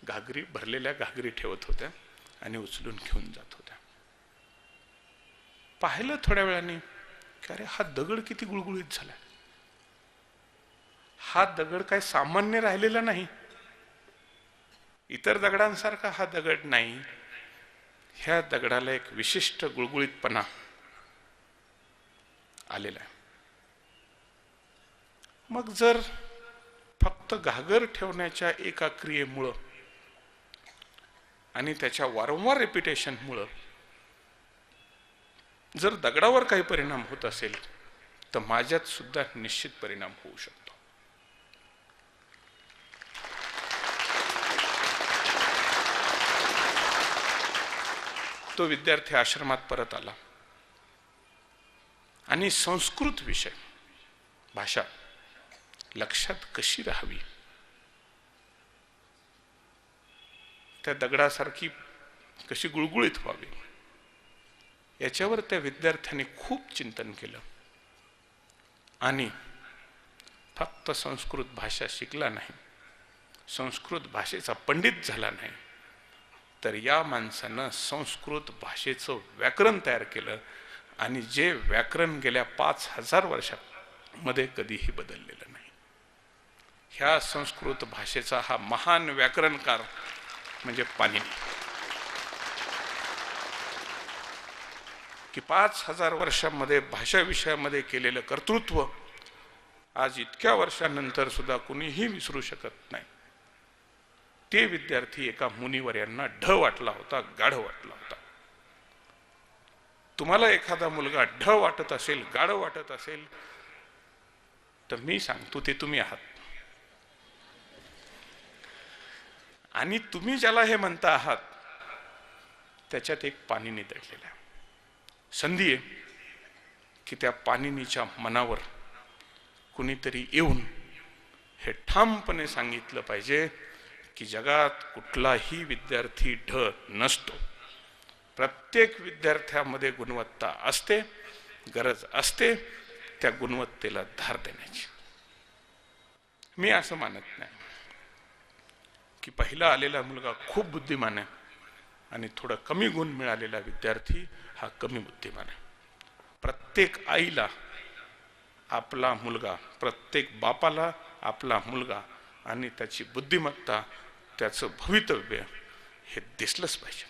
भरलेल्या घागरी ठेवत होत्या आणि उचलून घेऊन जात होत्या. पाहिलं थोड्या वेळाने की अरे हा दगड किती गुळगुळीत झाला. हा दगड काय सामान्य राहिलेला नाही, इतर दगडांसारखा हा दगड नाही. ह्या दगडाला एक विशिष्ट गुळगुळीतपणा आलेला आहे. मग जर फक्त घागर ठेवण्याच्या एका क्रियेमुळं आणि त्याच्या वारंवार रिपिटेशनमुळं जर दगडावर काही परिणाम होत असेल तर माझ्यात सुद्धा निश्चित परिणाम होऊ शकतो. तो विद्यार्थी आश्रमात परत आला आणि संस्कृत विषय, भाषा लक्षात कशी राहावी, त्या दगडासारखी कशी गुळगुळीत व्हावी, याच्यावर त्या विद्यार्थ्याने खूप चिंतन केलं. आणि फक्त संस्कृत भाषा शिकला नाही, संस्कृत भाषेचा पंडित झाला नाही, तर या माणसानं संस्कृत भाषेचं व्याकरण तयार केलं. आणि जे व्याकरण गेल्या 5000 वर्षांमध्ये कधीही बदललेलं नाही. ह्या संस्कृत भाषेचा हा महान व्याकरणकार म्हणजे पाणिनी, की 5000 वर्षांमध्ये भाषा विषयामध्ये केलेलं कर्तृत्व आज इतक्या वर्षांनंतर सुद्धा कुणीही विसरू शकत नाही. ते विद्यार्थी एका मुनिवर्यांना ढ वाटला होता, गाढ वाटला होता. तुम्हाला एखादा मुलगा ढ वाटत असेल, गाढ वाटत असेल तर मी सांगतो ते तुम्ही आहात. आणि तुम्ही ज्याला हे म्हणता आहात त्याच्यात एक पाणिनी दडलेला आहे. संधी आहे की त्या पाणिनीच्या मनावर कुणीतरी येऊन हे ठामपणे सांगितलं पाहिजे की जगात कुठलाही विद्यार्थी ढ नसतो. प्रत्येक विद्यार्थ्यामध्ये गुणवत्ता असते, गरज असते त्या गुणवत्तेला धार देण्याची. मी असं मानत नाही की पहिला आलेला मुलगा खूप बुद्धिमान आहे आणि थोडं कमी गुण मिळालेला विद्यार्थी हा कमी बुद्धिमान आहे. प्रत्येक आईला आपला मुलगा, प्रत्येक बापाला आपला मुलगा आणि त्याची बुद्धिमत्ता, त्याचं भवितव्य हे दिसलंच पाहिजे.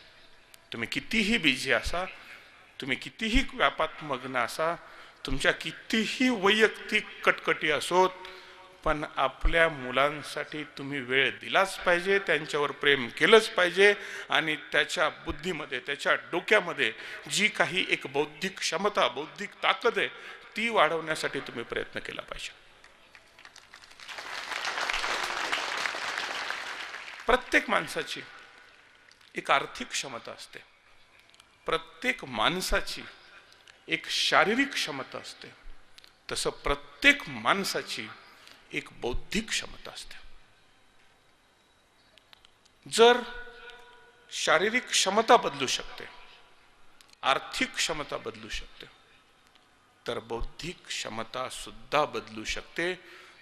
तुम्ही कितीही बिझी असा, तुम्ही कितीही व्यापात मग्न असा, तुमच्या कितीही वैयक्तिक कटकटी असोत, पण आपल्या मुलांसाठी तुम्ही वेळ दिलाच पाहिजे, त्यांच्यावर प्रेम केलंच पाहिजे. आणि त्याच्या बुद्धीमध्ये, त्याच्या डोक्यामध्ये जी काही एक बौद्धिक क्षमता, बौद्धिक ताकद आहे ती वाढवण्यासाठी तुम्ही प्रयत्न केला पाहिजे. प्रत्येक माणसाची एक आर्थिक क्षमता असते, प्रत्येक माणसाची एक शारीरिक क्षमता असते, तसं प्रत्येक माणसाची एक बौद्धिक क्षमता असते. जर शारीरिक क्षमता बदलू शकते, आर्थिक क्षमता बदलू शकते, तर बौद्धिक क्षमता सुद्धा बदलू शकते.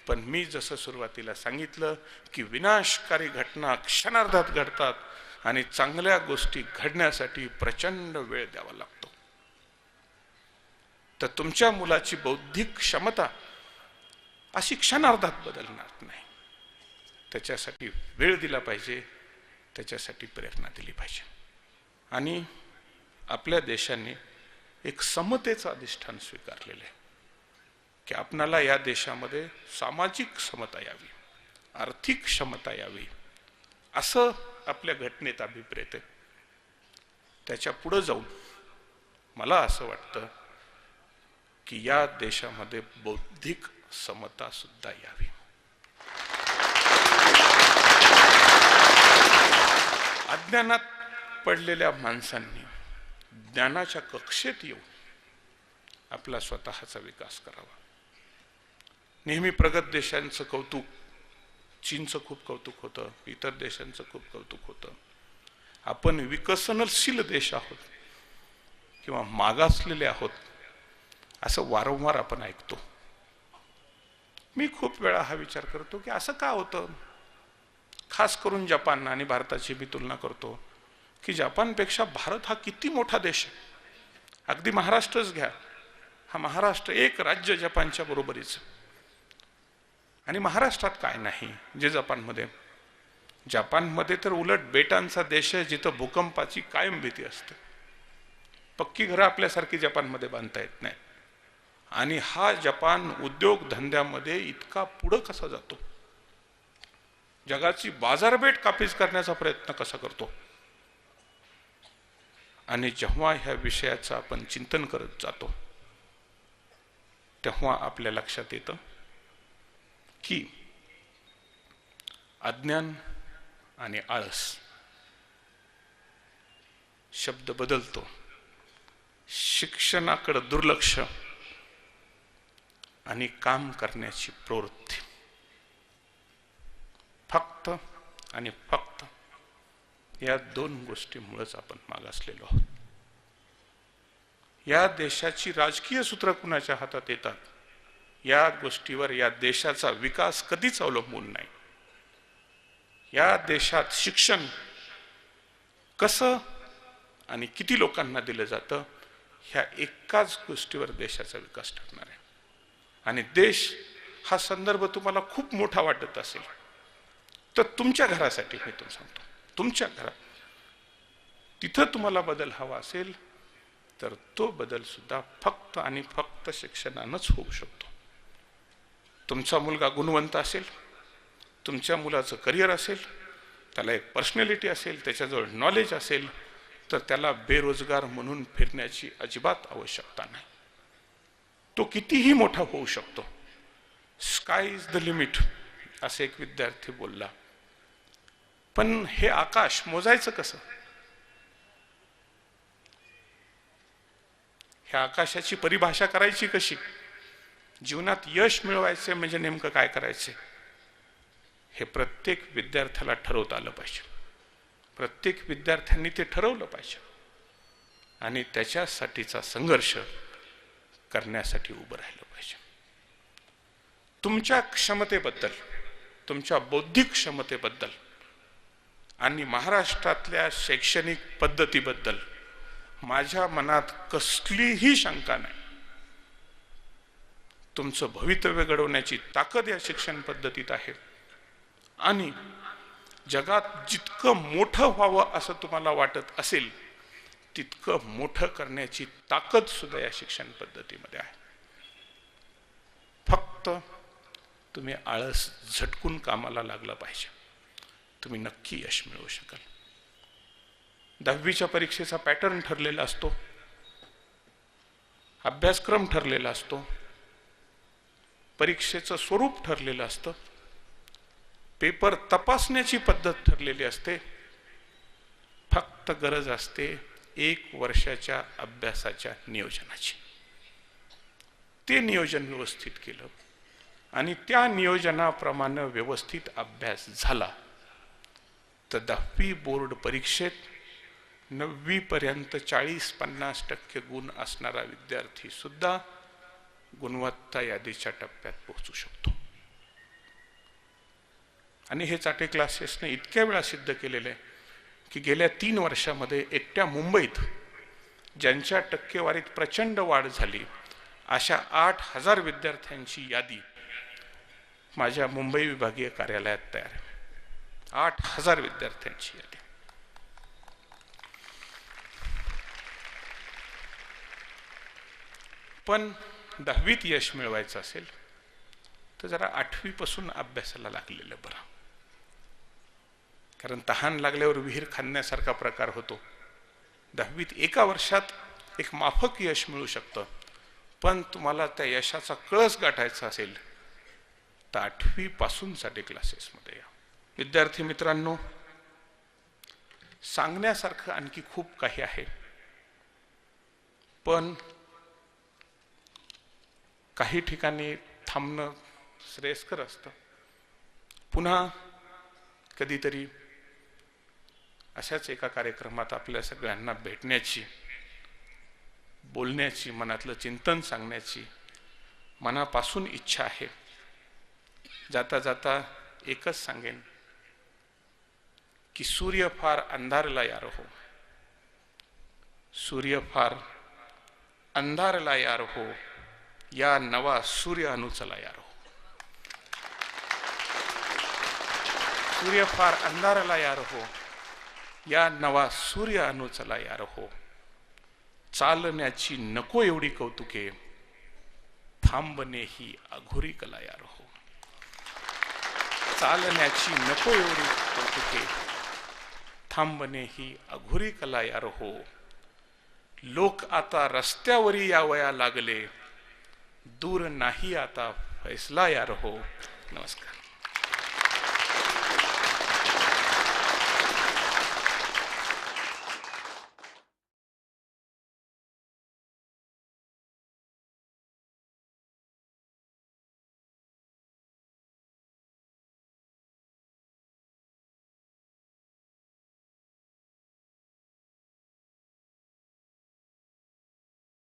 पण मी जसं सुरुवातीला सांगितलं की विनाशकारी घटना क्षणार्धात घडतात आणि चांगल्या गोष्टी घडण्यासाठी प्रचंड वेळ द्यावा लागतो. तर तुमच्या मुलाची बौद्धिक क्षमता अशी क्षणार्धात बदलणार नाही. त्याच्यासाठी वेळ दिला पाहिजे, त्याच्यासाठी प्रेरणा दिली पाहिजे. आणि आपल्या देशाने एक समतेचं अधिष्ठान स्वीकारलेलं आहे की आपणाला या देशामध्ये सामाजिक समता यावी, आर्थिक क्षमता यावी असं आपल्या घटनेत अभिप्रेत आहे. त्याच्या पुढे जाऊन मला असं वाटतं की या देशामध्ये बौद्धिक समता सुद्धा यावी. अज्ञानात पडलेल्या माणसांनी ज्ञानाच्या कक्षेत येऊन आपला स्वतःचा विकास करावा. नेहमी प्रगत देशांचं कौतुक, चीनचं खूप कौतुक होतं, इतर देशांचं खूप कौतुक होतं. आपण विकसनशील देश आहोत किंवा मागासलेले आहोत असं वारंवार आपण ऐकतो. मी खूप वेळा हा विचार करतो की असं का होतं. खास करून जपान आणि भारताची मी तुलना करतो की जपानपेक्षा भारत हा किती मोठा देश आहे. अगदी महाराष्ट्रच घ्या, हा महाराष्ट्र एक राज्य जपानच्या बरोबरीच. आणि महाराष्ट्रात काय नाही जे जपानमध्ये. जपानमध्ये तर उलट बेटांचा देश आहे जिथं भूकंपाची कायम भीती असते. पक्की घरं आपल्यासारखी जपानमध्ये बांधता येत नाही. आणि हा जपान उद्योग धंद्यामध्ये इतका पुढं कसा जातो, जगाची बाजारपेठ काबीज करण्याचा प्रयत्न कसा करतो. आणि जेव्हा ह्या विषयाचं आपण चिंतन करत जातो तेव्हा आपल्या लक्षात येतं की अज्ञान आणि आळस शब्द बदलतो. शिक्षणाकडे दुर्लक्ष आणि काम करण्याची प्रवृत्ती फक्त आणि फक्त या दोन गोष्टीमुळेच आपण मागासलेलो आहोत. या देशाची राजकीय सूत्र कुणाच्या हातात येतात या गोष्टीवर या देशाचा विकास कधीच अवलंबून नाही. या देशात शिक्षण कसं आणि किती लोकांना दिलं जातं ह्या एकाच गोष्टीवर देशाचा विकास ठरणार आहे. आणि देश हा संदर्भ तुम्हाला खूप मोठा वाटत असेल तर तुमच्या घरासाठी मी तुम्हाला सांगतो, तुमच्या घरात तिथं तुम्हाला बदल हवा असेल तर तो बदल सुद्धा फक्त आणि फक्त शिक्षणानंच होऊ शकतो. तुमचा मुलगा गुणवंत असेल, तुमच्या मुलाचं करिअर असेल, त्याला एक पर्सनॅलिटी असेल, त्याच्याजवळ नॉलेज असेल तर त्याला बेरोजगार म्हणून फिरण्याची अजिबात आवश्यकता नाही. तो कितीही मोठा होऊ शकतो. स्काय इज द लिमिट असे एक विद्यार्थी बोलला. पण हे आकाश मोजायचं कसं. ह्या आकाशाची परिभाषा करायची कशी. जीवनात यश मिळवायचे म्हणजे नेमकं काय करायचे हे प्रत्येक विद्यार्थ्याला ठरवता आलं पाहिजे. प्रत्येक विद्यार्थ्यांनी ते ठरवलं पाहिजे आणि त्याच्यासाठीचा संघर्ष करण्यासाठी उभं राहिलं पाहिजे. तुमच्या क्षमतेबद्दल, तुमच्या बौद्धिक क्षमतेबद्दल आणि महाराष्ट्रातल्या शैक्षणिक पद्धतीबद्दल माझ्या मनात कसलीही शंका नाही. तुमचं भवितव्य घडवण्याची ताकद या शिक्षण पद्धतीत आहे आणि जगात जितकं मोठं व्हावं असं तुम्हाला वाटत असेल तितकं मोठं करण्याची ताकद सुद्धा या शिक्षण पद्धतीमध्ये आहे. फक्त तुम्ही आळस झटकून कामाला लागला पाहिजे, तुम्ही नक्की यश मिळवू शकाल. 10वीच्या परीक्षेचा पॅटर्न ठरलेला असतो, अभ्यासक्रम ठरलेला असतो, परीक्षेचं स्वरूप ठरलेलं असतं, पेपर तपासण्याची पद्धत ठरलेली असते. फक्त गरज असते 1 वर्षाच्या अभ्यासाच्या नियोजनाची. ते नियोजन व्यवस्थित केलं आणि त्या नियोजनाप्रमाणे व्यवस्थित अभ्यास झाला तर 10वी बोर्ड परीक्षेत 9वी पर्यंत 40-50% गुण असणारा विद्यार्थी सुद्धा गुणवत्ता यादीच्या टप्प्यात पोहोचू शकतो. आणि हे चाटे क्लासेसने इतक्या वेळा सिद्ध केलेले आहे की गेल्या 3 वर्षामध्ये एकट्या मुंबईत ज्यांच्या टक्केवारीत प्रचंड वाढ झाली अशा 8,000 विद्यार्थ्यांची यादी माझ्या मुंबई विभागीय कार्यालयात तयार आहे. 8,000 विद्यार्थ्यांची यादी. पण 10वीत यश मिळवायचं असेल तर जरा 8वी पासून अभ्यासाला लागलेलं बरं. कारण तहान लागल्यावर विहीर खाण्यासारखा प्रकार होतो. 10वीत एका वर्षात एक माफक यश मिळू शकतं, पण तुम्हाला त्या यशाचा कळस गाठायचा असेल तर 8वी पासूनसाठी क्लासेसमध्ये या. विद्यार्थी मित्रांनो, सांगण्यासारखं आणखी खूप काही आहे, पण काही ठिकाणी थांबणं श्रेयस्कर असतं. पुन्हा कधीतरी अशाच एका कार्यक्रमात आपल्या सगळ्यांना भेटण्याची, बोलण्याची, मनातलं चिंतन सांगण्याची मनापासून इच्छा आहे. जाता जाता एकच सांगेन की सूर्य फार अंधारला यार हो, सूर्य फार अंधारला यार हो, या नवा सूर्य अनुचला यार हो. सूर्य फार अंधारला यार हो, या नवा सूर्य अनुचला यार हो. चालण्याची नको एवढी कौतुके, थांबणे ही अघोरी कला यार हो. चालण्याची नको एवढी कौतुके, थांबणे ही अघोरी कला यार हो. लोक आता रस्त्यावरी यावया लागले, दूर नाही आता फैसला यार हो. नमस्कार.